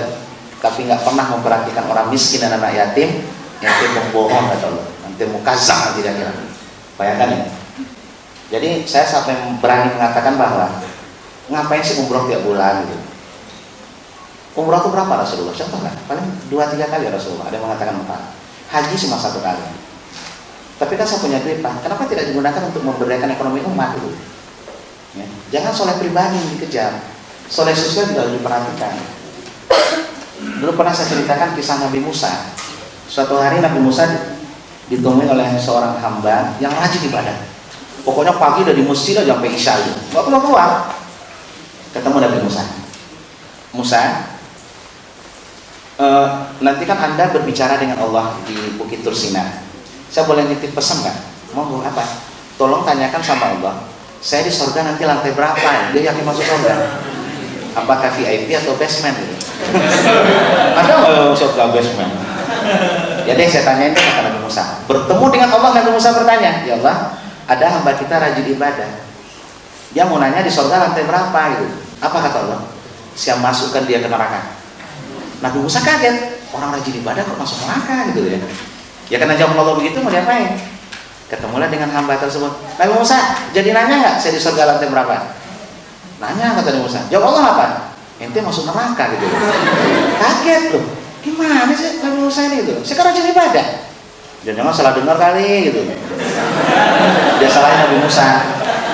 tapi nggak pernah memperhatikan orang miskin dan anak yatim, nanti membohong kata Allah, nanti mukazam tidak kira. Bayangkan ya. Jadi saya sampai berani mengatakan bahwa ngapain sih umroh tiap bulan gitu? Umroh itu berapa Rasulullah? Contoh kan, paling 2-3 kali Rasulullah. Ada yang mengatakan 4. Haji cuma 1 kali. Tapi kan saya punya duit Pak, kenapa tidak digunakan untuk memberdayakan ekonomi umat dulu? Ya. Jangan soleh pribadi yang dikejar, soleh sosial juga harus diperhatikan. Dulu pernah saya ceritakan kisah Nabi Musa. Suatu hari Nabi Musa ditemui oleh seorang hamba yang rajin ibadah. Pokoknya pagi udah di masjid aja sampai isya, nggak keluar. Ketemu Nabi Musa. Musa, nanti kan Anda berbicara dengan Allah di Bukit Tursina. Saya boleh nitip pesan nggak? Mau apa? Tolong tanyakan sama Allah. Saya di surga nanti lantai berapa? Dia yakin masuk surga? Apakah VIP atau basement? Gitu? Ada nggak surga basement? Ya deh, saya tanyain kepada Nabi Musa. Bertemu dengan Allah, Nabi Musa bertanya, ya Allah, ada hamba kita rajin ibadah. Dia mau nanya di surga lantai berapa gitu. Apa kata Allah? Siap masukkan dia ke neraka. Nabi Musa kaget, orang rajin ibadah kok masuk neraka gitu ya. Ya karena jawab Allah begitu, mau diapain? Ketemulah dengan hamba tersebut. Nabi Musa, jadi nanya nggak saya di surga lantai berapa? Nanya kata Nabi Musa. Jawab Allah apa? Ente masuk neraka gitu. Kaget loh. Gimana sih Nabi Musa ini gitu? Saya kan rajin ibadah. Jangan salah dengar kali gitu. Dia salahin Nabi Musa.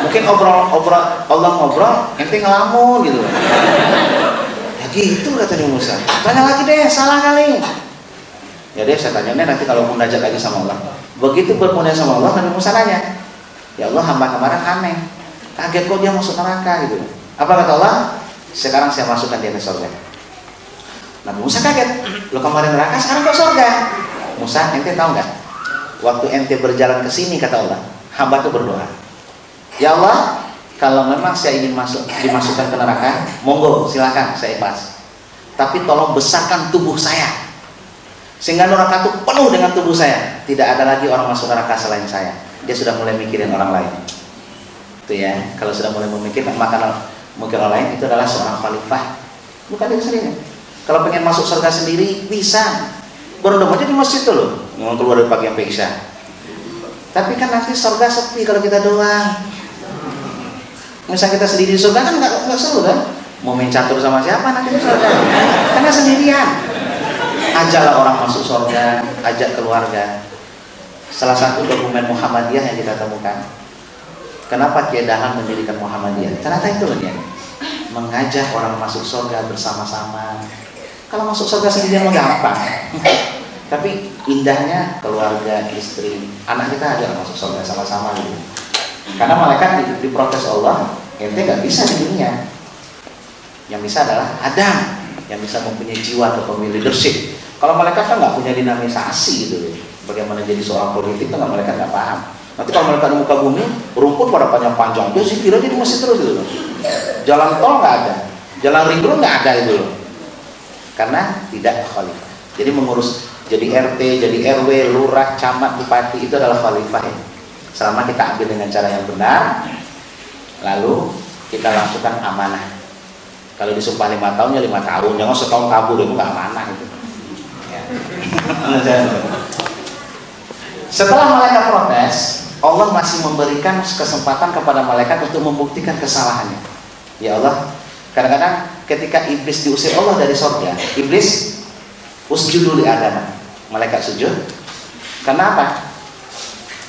Mungkin obrol Allah ngobrol, ente ngelamun gitu. Ya gitu kata Nabi Musa. Tanya lagi deh, salah kali. Ya deh, saya tanya nanti kalau munajat lagi sama Allah. Begitu bermunajat sama Allah, Nabi Musa nanya, ya Allah, hamba kemarin aneh, kaget kok dia masuk neraka gitu. Apa kata Allah? Sekarang saya masukkan dia ke surga. Nabi Musa kaget, lo kemarin neraka, sekarang kok surga? Musa, ente tahu nggak? Waktu ente berjalan ke sini kata Allah, hamba tuh berdoa, ya Allah, kalau memang saya ingin dimasukkan ke neraka, monggo silakan, saya ikhlas. Tapi tolong besarkan tubuh saya, sehingga neraka itu penuh dengan tubuh saya. Tidak ada lagi orang masuk neraka selain saya. Dia sudah mulai mikirin orang lain. Itu ya, kalau sudah mulai memikirkan maka mungkin orang lain, itu adalah seorang khalifah, bukan diri sendiri. Kalau pengen masuk surga sendiri bisa, baru aja di masjid tuh loh, ngomong keluar dari pagi sampai isya. Tapi kan nanti surga sepi kalau kita doang. Misal kita sendiri di surga kan nggak seru kan? Mau main catur sama siapa nanti di surga? Karena sendirian. Ajaklah orang masuk surga, ajak keluarga. Salah satu dokumen Muhammadiyah yang kita temukan. Kenapa Kiai Dahlan mendirikan Muhammadiyah? Ternyata itu loh dia, mengajak orang masuk surga bersama-sama. Kalau masuk surga sendirian mah gampang. Tapi indahnya keluarga, istri, anak kita aja masuk surga sama-sama gitu. Karena malaikat diprotes Allah, ente nggak bisa di dunia. Yang bisa adalah Adam, yang bisa mempunyai jiwa atau memiliki leadership. Kalau malaikat kan nggak punya dinamisasi gitu. Bagaimana jadi seorang politik kan malaikat nggak paham. Nanti kalau malaikat di muka bumi, rumput pada panjang-panjang, dia zikir aja di masjid terus gitu. Jalan tol nggak ada, jalan ring road nggak ada itu. Karena tidak khalifah. Jadi mengurus jadi RT, jadi RW, lurah, camat, bupati itu adalah khalifah ya. Selama kita ambil dengan cara yang benar, lalu kita langsungkan amanah. Kalau disumpah 5 tahun ya 5 tahun, jangan setahun kabur, itu nggak amanah itu. Ya. Setelah malaikat protes, Allah masih memberikan kesempatan kepada malaikat untuk membuktikan kesalahannya. Ya Allah, kadang-kadang ketika iblis diusir Allah dari surga, iblis usjudu li Adam, malaikat sujud. Karena apa?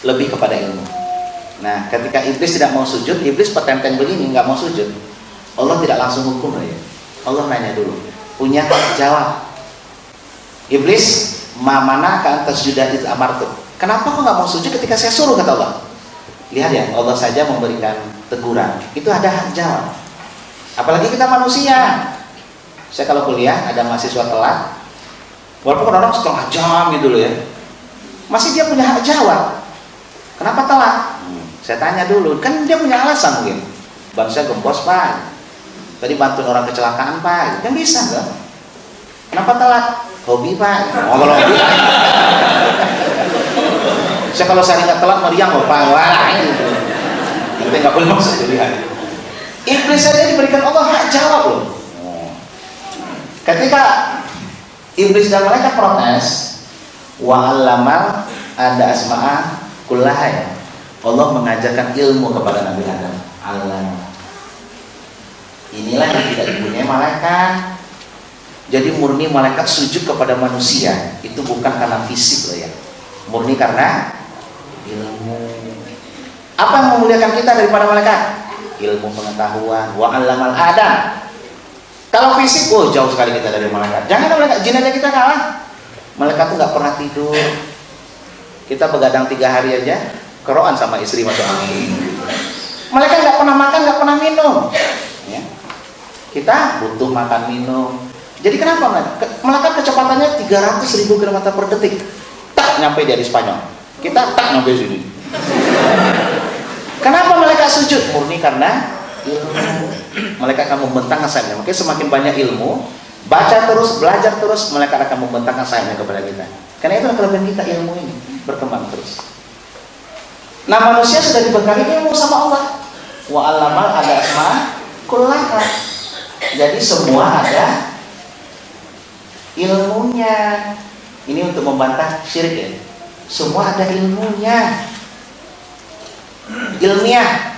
Lebih kepada ilmu. Nah, ketika iblis tidak mau sujud, iblis petenteng begini, nggak mau sujud. Allah tidak langsung hukum ya. Allah nanya dulu, punya hak jawab. Iblis, mana kan tasjudah iz amartu. Kenapa kau nggak mau sujud ketika saya suruh kata Allah? Lihat ya, Allah saja memberikan teguran. Itu ada hak jawab. Apalagi kita manusia. Saya kalau kuliah ada mahasiswa telat, walaupun orang setengah jam gitu loh ya, masih dia punya hak jawab. Kenapa telat? Saya tanya dulu, kan dia punya alasan mungkin. Bang saya gembos Pak, tadi bantuin orang kecelakaan Pak, kan bisa kan? Kenapa telat? Hobi Pak. Oh kalau hobi. Saya kalau sehari nggak telat meriang loh Pak, wah gitu. Kita nggak boleh masuk jadi. Iblis saja diberikan Allah hak jawab loh. Ketika iblis dan malaikat protes, wa'allama ada asma'a kullaha ya. Allah mengajarkan ilmu kepada Nabi Adam. Alam. Inilah yang tidak dipunyai malaikat. Jadi murni malaikat sujud kepada manusia itu bukan karena fisik loh ya, murni karena ilmu. Apa yang memuliakan kita daripada malaikat? Ilmu pengetahuan. Wa 'allamal Adam. Kalau fisik, jauh sekali kita dari malaikat. Jangan malaikat, jin aja kita kalah. Malaikat tuh nggak pernah tidur. Kita begadang 3 hari aja, keroan sama istri masuk angin. Malaikat nggak pernah makan, nggak pernah minum. Ya. Kita butuh makan minum. Jadi kenapa malaikat kecepatannya 300.000 km per detik? Tak nyampe dia di Spanyol. Kita tak nyampe sini. Kenapa malaikat sujud? Murni karena ilmu. Malaikat akan membentangkan sayapnya. Makanya semakin banyak ilmu, baca terus, belajar terus, malaikat akan membentangkan sayapnya kepada kita. Karena itu kelebihan kita, ilmu ini berkembang terus. Nah, manusia sudah dibekali ilmu sama Allah. Wa 'allamal ada asma kullaha. Jadi semua ada ilmunya. Ini untuk membantah syirik ya. Semua ada ilmunya. Ilmiah.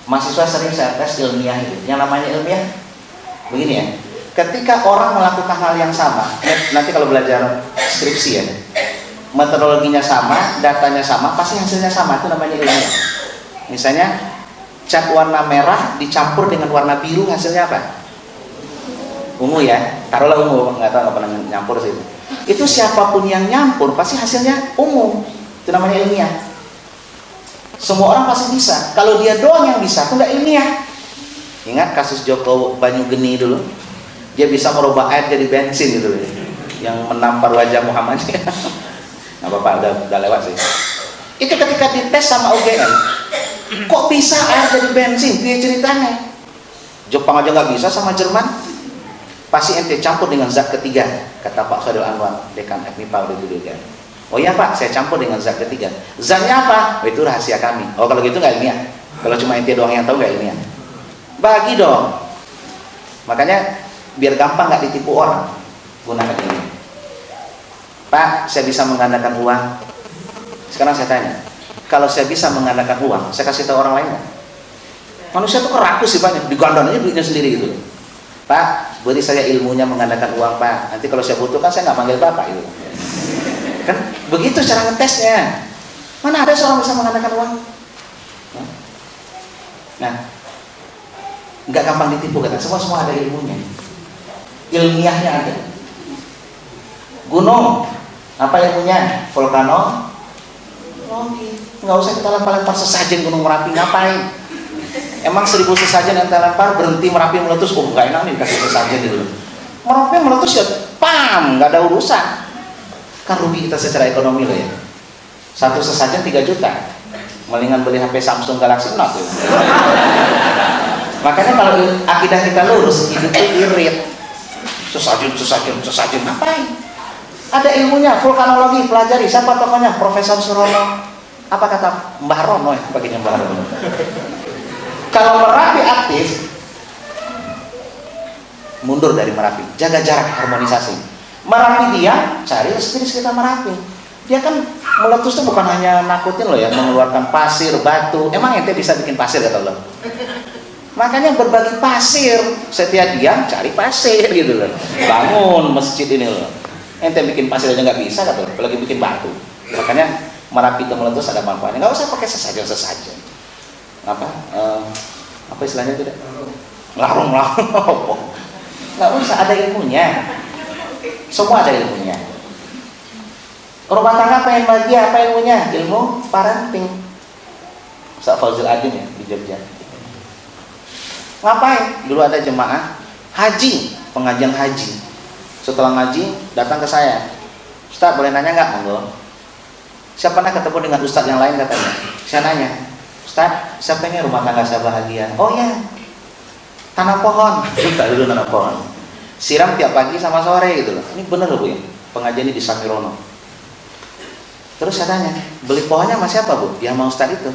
Mahasiswa sering saya tes ilmiah itu. Yang namanya ilmiah begini ya. Ketika orang melakukan hal yang sama, nanti kalau belajar skripsi ya, metodologinya sama, datanya sama, pasti hasilnya sama. Itu namanya ilmiah. Misalnya cat warna merah dicampur dengan warna biru, hasilnya apa? Ungu ya, taruhlah ungu, nggak tahu nggak pernah nyampur sih. Itu siapapun yang nyampur pasti hasilnya ungu. Itu namanya ilmiah. Semua orang pasti bisa. Kalau dia doang yang bisa, itu nggak ilmiah. Ingat kasus Joko Banyugeni dulu, dia bisa merubah air jadi bensin gitu, yang menampar wajah Muhammadiyah. Nggak apa-apa, udah lewat sih. Itu ketika dites sama UGM, kok bisa air jadi bensin? Dia ceritanya. Jepang aja nggak bisa sama Jerman. Pasti ente campur dengan zat ketiga, kata Pak Sodil Anwar, dekan FMIPA waktu itu juga. Oh iya Pak, saya campur dengan zat ketiga. Zatnya apa? Oh, itu rahasia kami. Oh kalau gitu nggak ilmiah. Kalau cuma ente doang yang tahu nggak ilmiah. Bagi dong. Makanya biar gampang nggak ditipu orang, gunakan ini. Pak, saya bisa menggandakan uang. Sekarang saya tanya, kalau saya bisa menggandakan uang, saya kasih tahu orang lain nggak? Manusia tuh kerakus sih banyak, digandakan aja duitnya sendiri gitu. Pak, beri saya ilmunya menggandakan uang Pak. Nanti kalau saya butuhkan saya nggak panggil Bapak itu. Kan begitu cara ngetesnya. Mana ada seorang bisa menggandakan uang? Nah, nggak gampang ditipu kan? Semua ada ilmunya. Ilmiahnya ada. Gunung, apa ilmunya? Volcano. Nggak usah kita lempar-lempar sesajen Gunung Merapi, ngapain? Emang 1000 sesajen yang kita lempar berhenti Merapi meletus? Oh nggak enak nih kasih sesajen gitu. Merapi meletus ya, pam, nggak ada urusan. Kan rugi kita secara ekonomi loh ya. Satu sesajen 3 juta. Mendingan beli HP Samsung Galaxy Note ya. Makanya kalau akidah kita lurus, hidup itu irit. Sesajen ngapain? Ada ilmunya, vulkanologi, pelajari. Siapa tokohnya? Profesor Surono. Apa kata Mbah Rono ya? Baginya Mbah Rono. Kalau Merapi aktif, mundur dari Merapi, jaga jarak, harmonisasi. Merapi diam, cari rezeki di sekitar Merapi. Dia kan meletus itu bukan hanya nakutin loh ya, mengeluarkan pasir, batu. Emang ente bisa bikin pasir kata Allah? Makanya berbagi pasir, setiap diam cari pasir gitu loh. Bangun masjid ini loh. Ente bikin pasir aja nggak bisa kata Allah, apalagi bikin batu. Makanya Merapi itu meletus ada manfaatnya. Nggak usah pakai sesajen. Apa istilahnya itu? Larung. Nggak usah, ada ilmunya. Semua ada ilmunya. Rumah tangga pengen bahagia, apa ilmunya? Ilmu parenting. Ustaz Fauzul Adin ya di Jogja. Ngapain? Dulu ada jemaah haji, pengajian haji. Setelah ngaji datang ke saya. Ustaz boleh nanya nggak? Monggo. Saya pernah ketemu dengan ustaz yang lain katanya. Saya nanya, Ustaz, saya pengen rumah tangga saya bahagia. Oh ya, tanam pohon. Kita dulu tanam pohon. Siram tiap pagi sama sore gitu loh. Ini bener loh Bu ya. Pengajian ini di Samirono. Terus saya tanya, beli pohonnya sama siapa Bu? Ya sama Ustaz itu.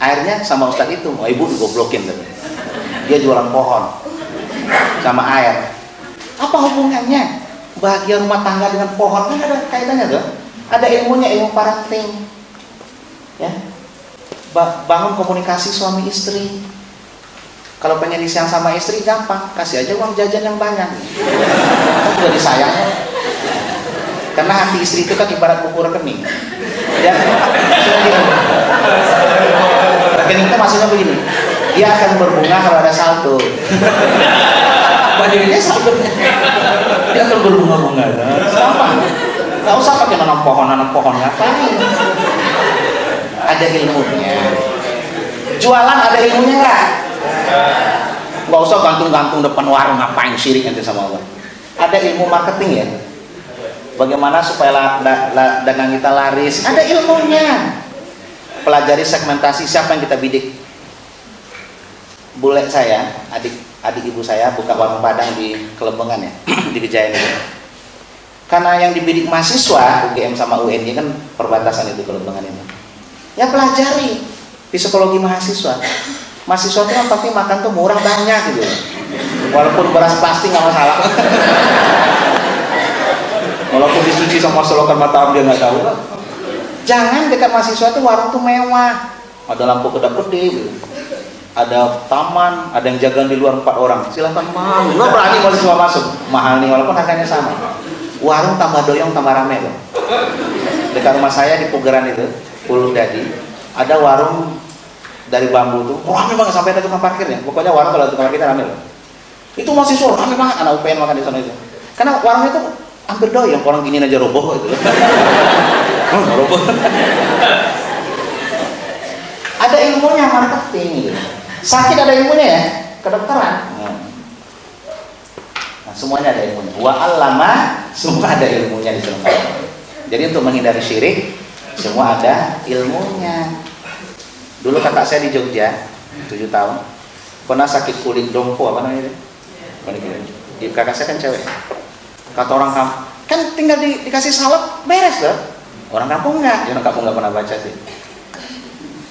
Airnya sama Ustaz itu. Oh ibu digoblokin gitu. Dia jualan pohon sama air. Apa hubungannya? Bahagia rumah tangga dengan pohon kan ada kaitannya tuh. Ada ilmunya, ilmu parenting. Ya. Bangun komunikasi suami istri. Kalau pengen disiang sama istri gampang, kasih aja uang jajan yang banyak. Udah disayangnya. Karena hati istri itu kan ibarat buku rekening. Ya, rekening itu maksudnya begini, dia akan berbunga kalau ada saldo. Bajunya saldo, dia akan berbunga-bunga. Gampang. Nggak usah pakai nanam pohon ngapain? Ada ilmunya. Jualan ada ilmunya nggak? Nggak usah gantung-gantung depan warung, ngapain, syirik nanti sama Allah. Ada ilmu marketing ya. Bagaimana supaya dagang kita laris? Ada ilmunya. Pelajari segmentasi siapa yang kita bidik. Bule saya, adik ibu saya buka warung Padang di Kelembengan ya, di Gejayan itu. Karena yang dibidik mahasiswa UGM sama UNY kan perbatasan itu Kelembengan itu. Ya pelajari psikologi mahasiswa. Mahasiswa itu kan tapi makan tuh murah banyak gitu. Walaupun beras plastik nggak masalah. Walaupun dicuci sama selokan mata dia nggak tahu. Jangan dekat mahasiswa itu warung tuh mewah. Ada lampu kedap-kedip, ada taman, ada yang jaga di luar 4 orang. Silakan mau. Nggak berani mahasiswa masuk. Mahal nih walaupun harganya sama. Warung tambah doyong tambah rame loh. Dekat rumah saya di Pugeran itu, Ulu Dadi, ada warung dari bambu tuh, rame banget sampai ada tukang parkirnya. Pokoknya warung kalau tukang parkirnya rame loh. Itu mahasiswa rame banget, anak UPN makan di sana itu. Karena warungnya tuh hampir doyong, orang gini aja roboh itu. Roboh. Ada ilmunya marketing gitu. Sakit ada ilmunya ya, kedokteran. Nah, semuanya ada ilmunya. Wa 'allama, semua ada ilmunya di dalam. Jadi untuk menghindari syirik, semua ada ilmunya. Dulu kakak saya di Jogja, 7 tahun, pernah sakit kulit dompo, apa namanya itu? Kakak saya kan cewek. Kata orang kampung, kan tinggal dikasih salep, beres loh. Orang kampung enggak, orang kampung enggak pernah baca sih.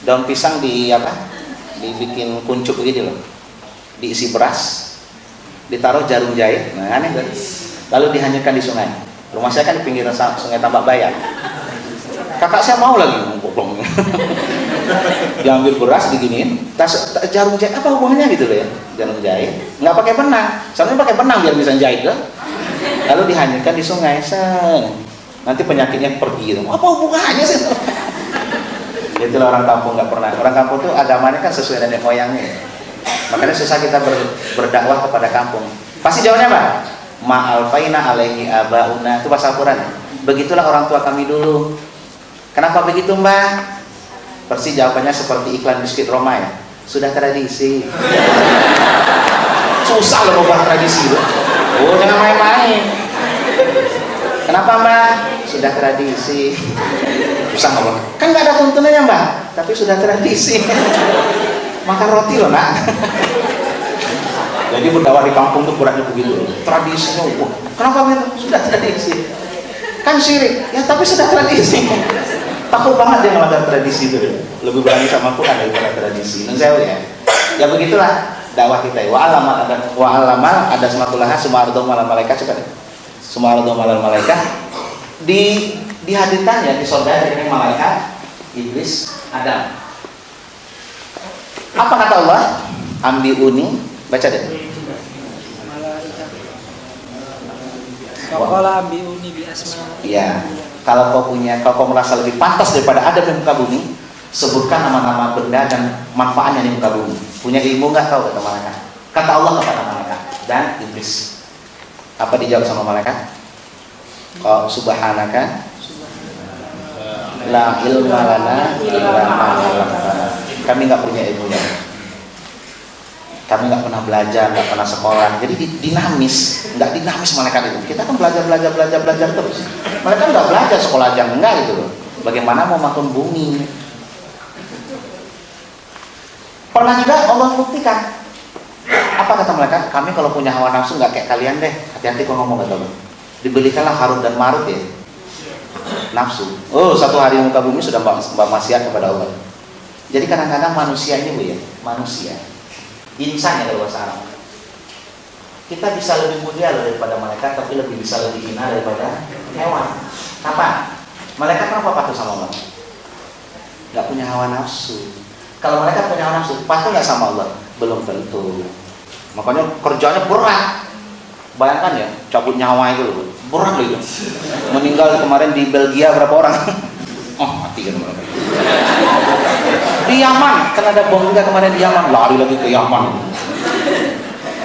Daun pisang dibikin kuncup begitu loh, diisi beras, ditaruh jarum jahit, nah aneh kan? Lalu dihanyutkan di sungai. Rumah saya kan di pinggir sungai Tambak Bayan. Kakak saya mau lagi ngomong. Diambil beras diginiin, jarum jahit apa hubungannya gitu loh ya, jarum jahit, nggak pakai benang, soalnya pakai benang biar bisa jahit kan? Lalu dihanyutkan di sungai, nanti penyakitnya pergi, apa hubungannya sih? Itulah orang kampung nggak pernah. Orang kampung tuh agamanya kan sesuai nenek moyangnya, makanya susah kita berdakwah kepada kampung. Pasti jawabnya apa? Ma'alfaina alaihi abauna, itu bahasa Al-Quran. Begitulah orang tua kami dulu. Kenapa begitu mbak? Persis jawabannya seperti iklan biskuit Roma ya. Sudah tradisi. Susah loh ubah tradisi loh. Oh jangan main-main. Kenapa mbak? Sudah tradisi. Susah ngomong. Kan nggak ada tuntunannya mbak. Tapi sudah tradisi. Makan roti loh nak. Jadi berdakwah di kampung tuh kurangnya begitu. Tradisinya. Kenapa begitu? Sudah tradisi. Kan syirik. Ya tapi sudah tradisi. Takut banget dia melanggar tradisi itu. Lebih berani sama Quran daripada tradisi. Nunsewu ya. Ya begitulah dakwah kita. Wa alamal ada sematulaha sumaradum malal malaikat coba deh. Sumaradum malal malaikat dihadirkan ya di surga dari malaikat, iblis, Adam. Apa kata Allah? Ambiuni, baca deh. Waqala ambiuni bi asma. Iya. Kalau kau merasa lebih pantas daripada Adam di muka bumi, sebutkan nama-nama benda dan manfaatnya di muka bumi. Punya ilmu nggak kau kata malaikat? Kata Allah kepada malaikat dan iblis. Apa dijawab sama malaikat? Qul subhanaka la ilma lana illa ma 'allamtana. Kami nggak punya ilmunya. Kami nggak pernah belajar, nggak pernah sekolah. Jadi dinamis, nggak dinamis malaikat itu. Kita kan belajar terus. Mereka nggak belajar sekolah aja enggak gitu loh. Bagaimana mau makan bumi? Pernah juga Allah buktikan. Apa kata mereka? Kami kalau punya hawa nafsu nggak kayak kalian deh. Hati-hati kau ngomong kata Allah. Dibelikanlah Harut dan Marut ya. Nafsu. Oh, satu hari muka bumi sudah maksiat kepada Allah. Jadi kadang-kadang manusia ini bu ya, manusia. Insan ya kalau bahasa Arab. Kita bisa lebih mulia daripada malaikat, tapi bisa lebih hina daripada hewan. Kapan? Malaikat kenapa patuh sama Allah? Gak punya hawa nafsu. Kalau malaikat punya hawa nafsu, patuh gak sama Allah? Belum tentu. Makanya kerjanya berat. Bayangkan ya, cabut nyawa itu loh, berat loh itu. Meninggal kemarin di Belgia berapa orang? Oh, mati kan mereka. Di Yaman, kan ada bom juga kemarin di Yaman, lari lagi ke Yaman.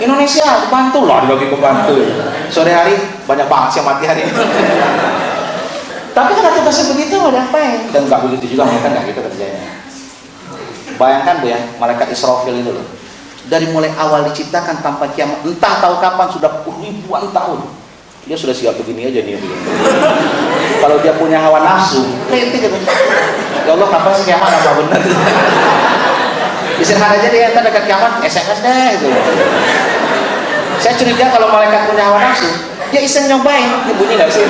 Indonesia, Bantu, lari lagi ke Bantu. Sore hari banyak banget yang mati hari ini. Tapi kan tugasnya begitu, ada apa ya? Dan nggak begitu juga, mereka nggak gitu kerjanya. Bayangkan Bu ya, malaikat Israfil itu loh. Dari mulai awal diciptakan tanpa kiamat, entah tahu kapan, sudah ribuan tahun. Dia sudah siap begini aja nih. Kalau dia punya hawa nafsu, kritik gitu. Ya Allah, kapan sih kiamat, apa benar? Istirahat aja dia, entar dekat kiamat, SMS deh gitu. Saya curiga kalau malaikat punya hawa nafsu, dia iseng nyobain, ini bunyi nggak sih?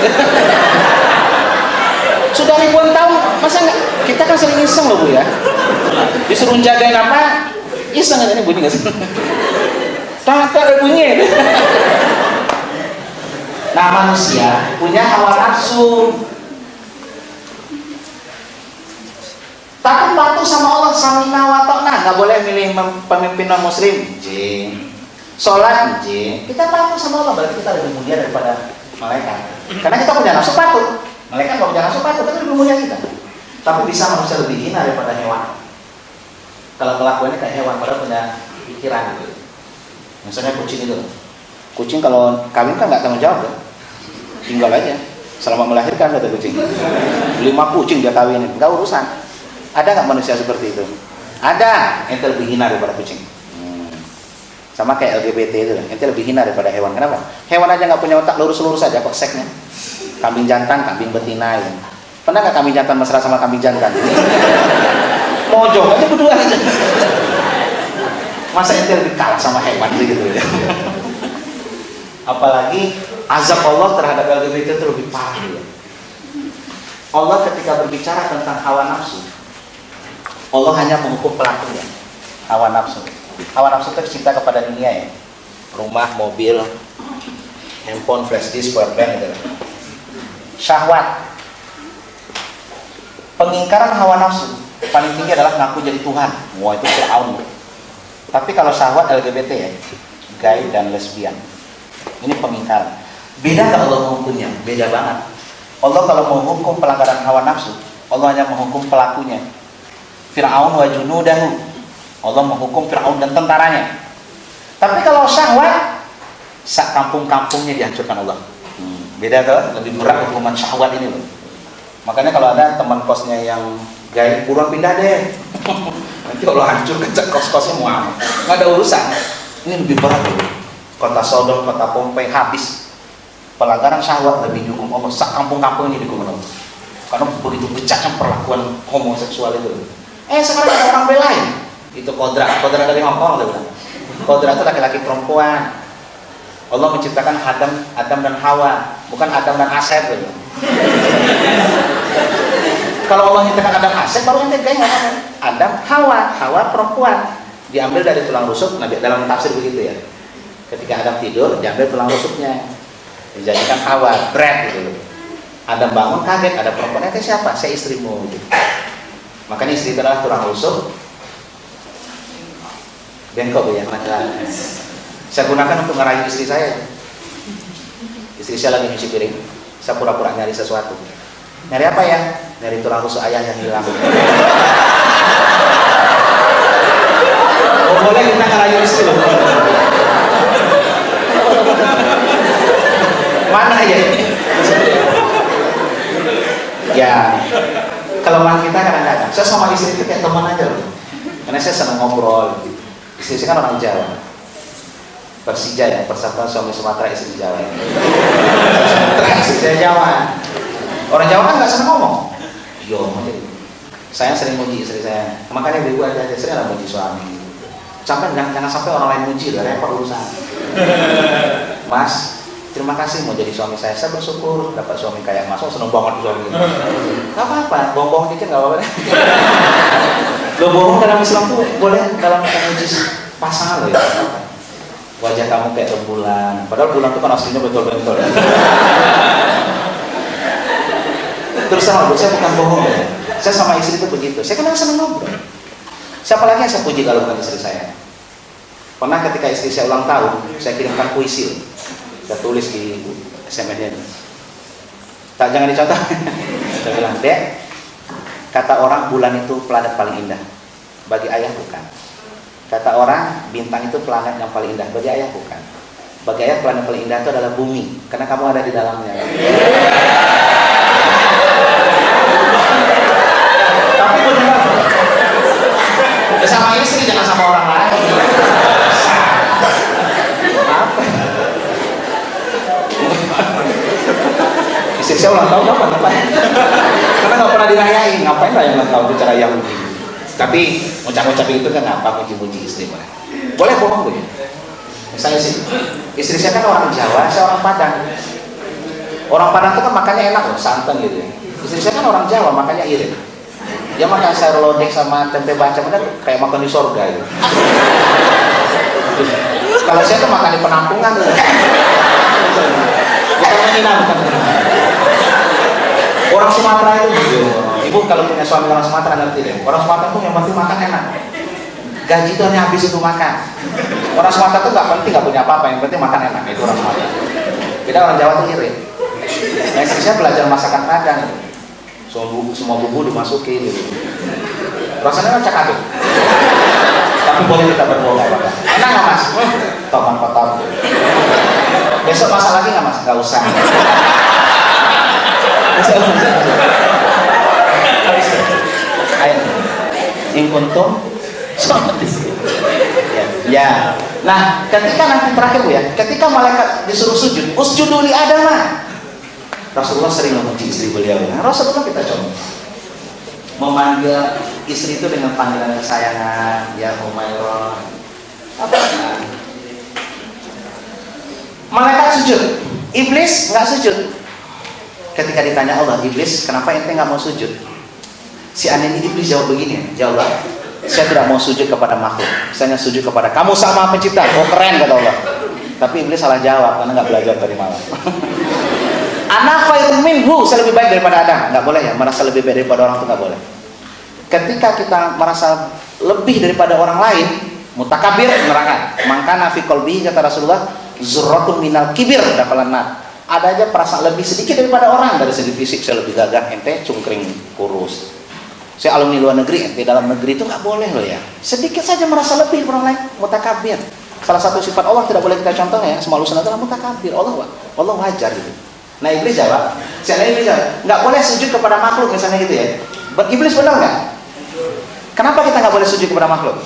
Sudah ribuan tahun, masa nggak? Kita kan sering iseng loh Bu ya. Disuruh jagain apa? Iseng ini bunyi nggak sih? Tak ada bunyi. Nah, manusia punya hawa nafsu. Takut patuh sama Allah, samina wa ta'na. Nggak boleh milih pemimpin non muslim. Sholat, kita patuh sama Allah, berarti kita lebih mulia daripada malaikat. Karena kita punya nafsu patuh. Malaikat nggak punya nafsu patuh, kita lebih mulia kita. Tapi bisa manusia lebih hina daripada hewan. Kalau kelakuannya kayak hewan, padahal punya pikiran gitu. Misalnya kucing itu. Kucing kalau kawin kan nggak tanggung jawab kan? Tinggal aja. Selama melahirkan kata kucing. 5 kucing dia kawinin, nggak urusan. Ada nggak manusia seperti itu? Ada. Ente lebih hina daripada kucing. Sama kayak LGBT itu, ente lebih hina daripada hewan. Kenapa? Hewan aja nggak punya otak, lurus-lurus aja kok seknya. Kambing jantan, kambing betina itu. Pernah nggak kambing jantan mesra sama kambing jantan? Mojok aja berdua aja. Masa ente lebih kalah sama hewan gitu ya. Apalagi azab Allah terhadap LGBT itu lebih parah ya. Allah ketika berbicara tentang hawa nafsu, Allah hanya menghukum pelakunya. Hawa nafsu. Hawa nafsu itu cinta kepada dunia ya. Rumah, mobil, handphone, flash disk, powerbank gitu. Syahwat. Pengingkaran hawa nafsu paling tinggi adalah ngaku jadi Tuhan. Wah, itu Fir'aun. Tapi kalau syahwat LGBT ya, gay dan lesbian, ini pengingkaran. Beda nggak Allah menghukumnya? Beda banget. Allah kalau menghukum pelanggaran hawa nafsu, Allah hanya menghukum pelakunya. Fir'aun wa junudahu, Allah menghukum Fir'aun dan tentaranya. Tapi kalau syahwat, sak kampung-kampungnya dihancurkan Allah. Beda tuh, lebih berat hukuman syahwat ini loh. Makanya kalau ada teman kosnya yang gay, buruan pindah deh. Nanti kalau hancur kecek kos-kosnya muam. Nggak ada urusan. Ini lebih berat loh. Kota Sodom, kota Pompei habis. Pelanggaran syahwat lebih dihukum Allah. Sak kampung-kampung ini dihukum Allah. Karena begitu bejatnya perlakuan homoseksual itu. Sekarang ada orang belain. Itu kodrat dari Hong Kong bilang. Kodrat itu laki-laki perempuan. Allah menciptakan Adam dan Hawa, bukan Adam dan Asep gitu. Kalau Allah menciptakan Adam Asep, baru yang kayaknya Adam Hawa perempuan. Diambil dari tulang rusuk, dalam tafsir begitu ya. Ketika Adam tidur, diambil tulang rusuknya, dijadikan Hawa, bread gitu. Adam bangun kaget, ada perempuan, itu siapa? Saya istrimu gitu. Makanya istri itu adalah tulang rusuk. Bengkok ya, laki-laki. Saya gunakan untuk ngerayu istri saya. Istri saya lagi nyuci piring, saya pura-pura nyari sesuatu. Nyari apa ya? Nyari tulang rusuk ayah yang hilang. Oh, boleh kita ngerayu istri loh. Mana ya? Ya, kelemahan kita kadang-kadang. Saya sama istri itu kayak teman aja loh. Karena saya senang ngobrol. Istri saya kan orang Jawa. Persija ya, Persatuan Suami Sumatera Istri Jawa. Sumatera Istri saya Jawa. Orang Jawa kan nggak senang ngomong. Yo, saya sering muji istri saya. Makanya ibu aja sering lah muji suami. Sampai jangan sampai orang lain muji, udah repot urusan. Mas, terima kasih mau jadi suami saya. Saya bersyukur dapat suami kayak Mas. Seneng banget suami. Gak apa-apa, bohong dikit nggak apa-apa. Lo bohong dalam Islam tuh boleh dalam memuji pasangan lo ya. Wajah kamu kayak rembulan, padahal bulan itu kan aslinya betul-betul ya. Terus sama saya bukan bohong ya. Saya sama istri itu begitu. Saya kenal senang ngobrol. Siapa lagi yang saya puji kalau bukan istri saya? Pernah ketika istri saya ulang tahun, saya kirimkan puisi. Saya tulis di SMS-nya. Tak, jangan dicontoh. Saya bilang, Dek, kata orang bulan itu planet paling indah. Bagi ayah bukan. Kata orang bintang itu planet yang paling indah. Bagi ayah bukan. Bagi ayah planet paling indah itu adalah bumi, karena kamu ada di dalamnya. Tapi benar. Sama istri, jangan sama orang lain. Apa? Istri saya ulang tahun kapan? Karena nggak pernah dirayain. Ngapain lah yang ulang tahun cara Yahudi? Tapi ucap-ucapin itu kan apa? Muji-muji istri. Boleh bohong gue. Misalnya sih, istri saya kan orang Jawa, saya orang Padang. Orang Padang itu kan makannya enak loh, santan gitu. Istri saya kan orang Jawa, makannya irit. Dia makan sayur lodeh sama tempe bacem, kan kayak makan di sorga gitu. Kalau saya tuh makan di penampungan gitu. Bukan menghina, bukan menghina. Orang Sumatera itu gitu. Ibu kalau punya suami orang Sumatera ngerti deh. Orang Sumatera tuh yang penting makan enak. Gaji itu hanya habis untuk makan. Orang Sumatera tuh nggak penting, nggak punya apa-apa, yang penting makan enak. Itu orang Sumatera. Beda orang Jawa tuh irit. Nah, istri saya belajar masakan Padang. Semua bumbu dimasukin gitu. Rasanya kan cakap. Tapi boleh kita berbohong apa? Enak nggak mas? Tomat kotor. Besok masak lagi nggak mas? Nggak usah. Ayo, ingkuntum. Ya. Nah, ketika nanti terakhir Bu ya, ketika malaikat disuruh sujud, usjudu li Adamah. Rasulullah sering memuji istri beliau. Nah, Rasulullah kita coba memanggil istri itu dengan panggilan kesayangan, ya Umairah. Apa? Malaikat sujud, iblis nggak sujud. Ketika ditanya Allah, iblis, kenapa ente nggak mau sujud? Si aneh ini iblis jawab begini, jawab, saya tidak mau sujud kepada makhluk, saya hanya sujud kepada kamu sama pencipta. Oh keren kata Allah. Tapi iblis salah jawab karena nggak belajar dari malam. Ana khairun minhu, saya lebih baik daripada Adam. Nggak boleh ya, merasa lebih baik daripada orang itu nggak boleh. Ketika kita merasa lebih daripada orang lain, mutakabir, neraka. Mangkana fi qalbihi, kata Rasulullah, zurratun minal kibir, dafalanat. Ada aja perasaan lebih sedikit daripada orang. Dari segi fisik saya lebih gagah, ente cungkring kurus. Saya alumni luar negeri, ente dalam negeri itu nggak boleh loh ya. Sedikit saja merasa lebih daripada orang lain, mutakabir. Salah satu sifat Allah tidak boleh kita contoh ya, semua urusan adalah mutakabir. Allah wajar gitu. Nah iblis jawab, iblis jawab, nggak boleh sujud kepada makhluk misalnya gitu ya. Iblis benar nggak? Kenapa kita nggak boleh sujud kepada makhluk?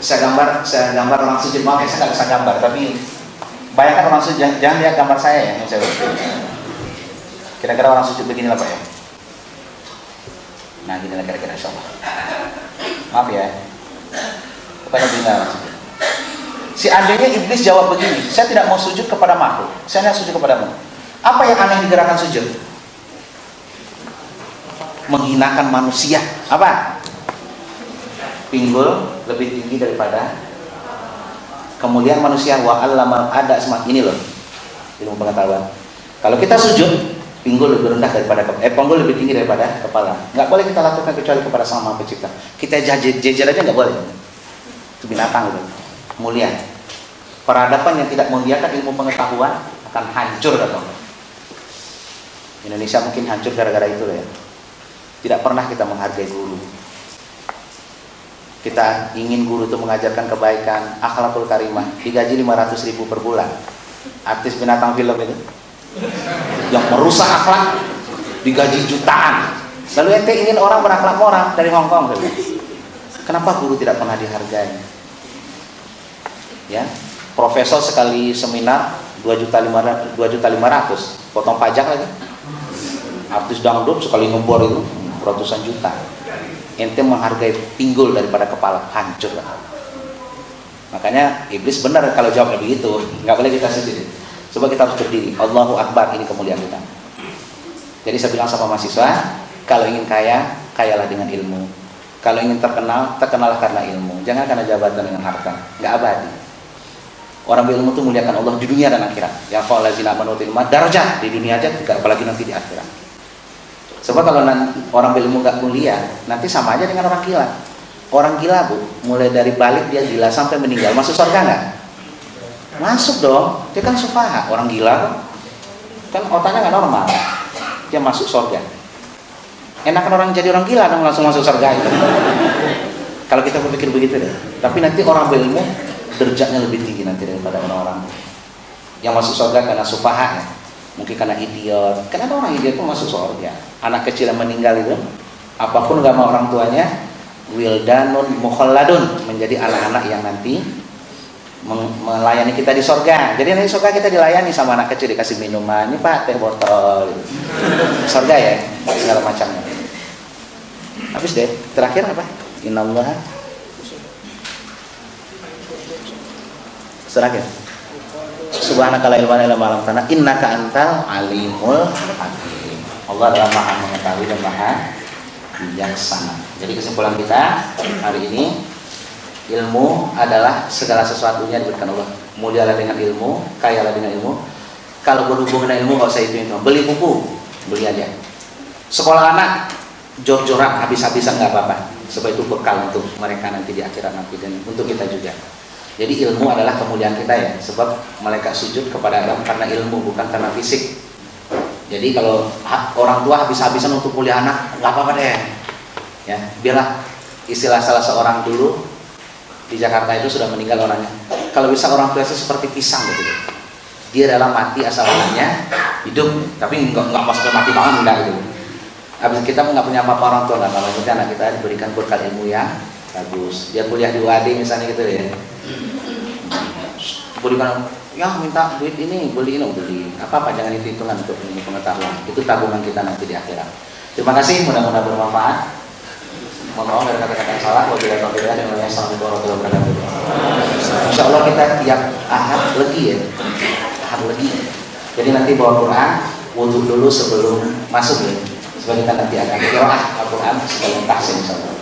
Saya gambar orang sujud, maaf ya, saya nggak bisa gambar, tapi bayangkan orang sujud, jangan lihat gambar saya ya, yang saya kira-kira orang sujud begini lah Pak ya. Nah gini lah kira-kira insya Allah. Maaf ya, kepada bina orang sujud. Seandainya iblis jawab begini, saya tidak mau sujud kepada makhluk, saya hanya sujud kepadamu. Apa yang aneh di gerakan sujud? Menghinakan manusia. Apa? Pinggul lebih tinggi daripada kemuliaan manusia. Wa allama ada semak ini loh, ilmu pengetahuan. Kalau kita sujud, pinggul lebih rendah daripada pinggul lebih tinggi daripada kepala. Nggak boleh kita lakukan kecuali kepada Sang Maha Pencipta. Kita jejer aja nggak boleh. Itu binatang gitu. Mulia. Peradaban yang tidak memuliakan ilmu pengetahuan akan hancur kata Allah. Indonesia mungkin hancur gara-gara itu ya. Tidak pernah kita menghargai guru. Kita ingin guru itu mengajarkan kebaikan, akhlakul karimah, digaji 500.000 per bulan. Artis binatang film itu yang merusak akhlak digaji jutaan. Lalu ente ingin orang berakhlak orang dari Hong Kong. Kenapa guru tidak pernah dihargai? Ya, profesor sekali seminar 2.500.000, potong pajak lagi. Artis dangdut sekali ngebor itu ratusan juta. Ente menghargai pinggul daripada kepala, hancur lah. Makanya iblis benar kalau jawab begitu, nggak boleh kita sendiri. Coba kita harus berdiri. Allahu Akbar, ini kemuliaan kita. Jadi saya bilang sama mahasiswa, kalau ingin kaya, kayalah dengan ilmu. Kalau ingin terkenal, terkenallah karena ilmu. Jangan karena jabatan dengan harta, nggak abadi. Orang berilmu itu muliakan Allah di dunia dan akhirat. Ya qallazina amanu ilma darajat di dunia aja, tidak apalagi nanti di akhirat. Sebab kalau orang berilmu nggak mulia, nanti sama aja dengan orang gila. Orang gila bu, mulai dari balik dia gila sampai meninggal, masuk surga nggak? Masuk dong, dia kan sufaha. Orang gila kan otaknya nggak normal, dia masuk surga. Enakan orang jadi orang gila dong langsung masuk surga itu. Kalau kita berpikir begitu deh. Tapi nanti orang berilmu derajatnya lebih tinggi nanti daripada orang-orang yang masuk surga karena sufaha ya. Mungkin karena idiot. Kenapa orang idiot itu masuk surga? Anak kecil yang meninggal itu, apapun agama orang tuanya, wildanun mukhalladun, menjadi anak-anak yang nanti melayani kita di surga. Jadi nanti surga kita dilayani sama anak kecil, dikasih minuman, ini pak teh botol gitu. Surga ya, segala macamnya. Habis deh, terakhir apa? Innallaha terakhir. Subhanaka la ilma lana illa ma 'allamtana innaka antal alimul hakim. Allah adalah Maha mengetahui dan Maha bijaksana. Jadi kesimpulan kita hari ini, ilmu adalah segala sesuatunya diberikan Allah. Mulialah dengan ilmu, kayalah dengan ilmu. Kalau berhubung dengan ilmu nggak usah itu. Beli buku, beli aja. Sekolah anak, jor-joran habis-habisan nggak apa-apa. Sebab itu bekal untuk mereka nanti di akhirat nanti dan untuk kita juga. Jadi ilmu adalah kemuliaan kita ya. Sebab malaikat sujud kepada Adam karena ilmu, bukan karena fisik. Jadi kalau orang tua habis-habisan untuk kuliah anak, nggak apa-apa deh. Ya, biarlah istilah salah seorang dulu di Jakarta itu sudah meninggal orangnya. Kalau bisa orang tua itu seperti pisang gitu. Dia adalah mati asal mulanya hidup, tapi nggak maksudnya mati banget enggak gitu. Habis kita nggak punya apa-apa orang tua, nggak apa-apa. Maksudnya anak kita diberikan bekal ilmu yang bagus. Dia kuliah di UAD misalnya gitu ya. Berikan, ya minta duit ini, beli apa-apa, jangan itu hitungan untuk ini pengetahuan. Itu tabungan kita nanti di akhirat. Terima kasih, mudah-mudahan bermanfaat. Mohon maaf dari kata-kata yang salah. Wabillahi taufiq wal hidayah. Assalamualaikum warahmatullahi wabarakatuh. Insyaallah kita tiap ahad lagi ya. Ahad lagi. Jadi nanti bawa Quran, wudhu dulu sebelum masuk ya. Sebab kita nanti akan qiraah Al-Quran sebelum tahsin insyaallah.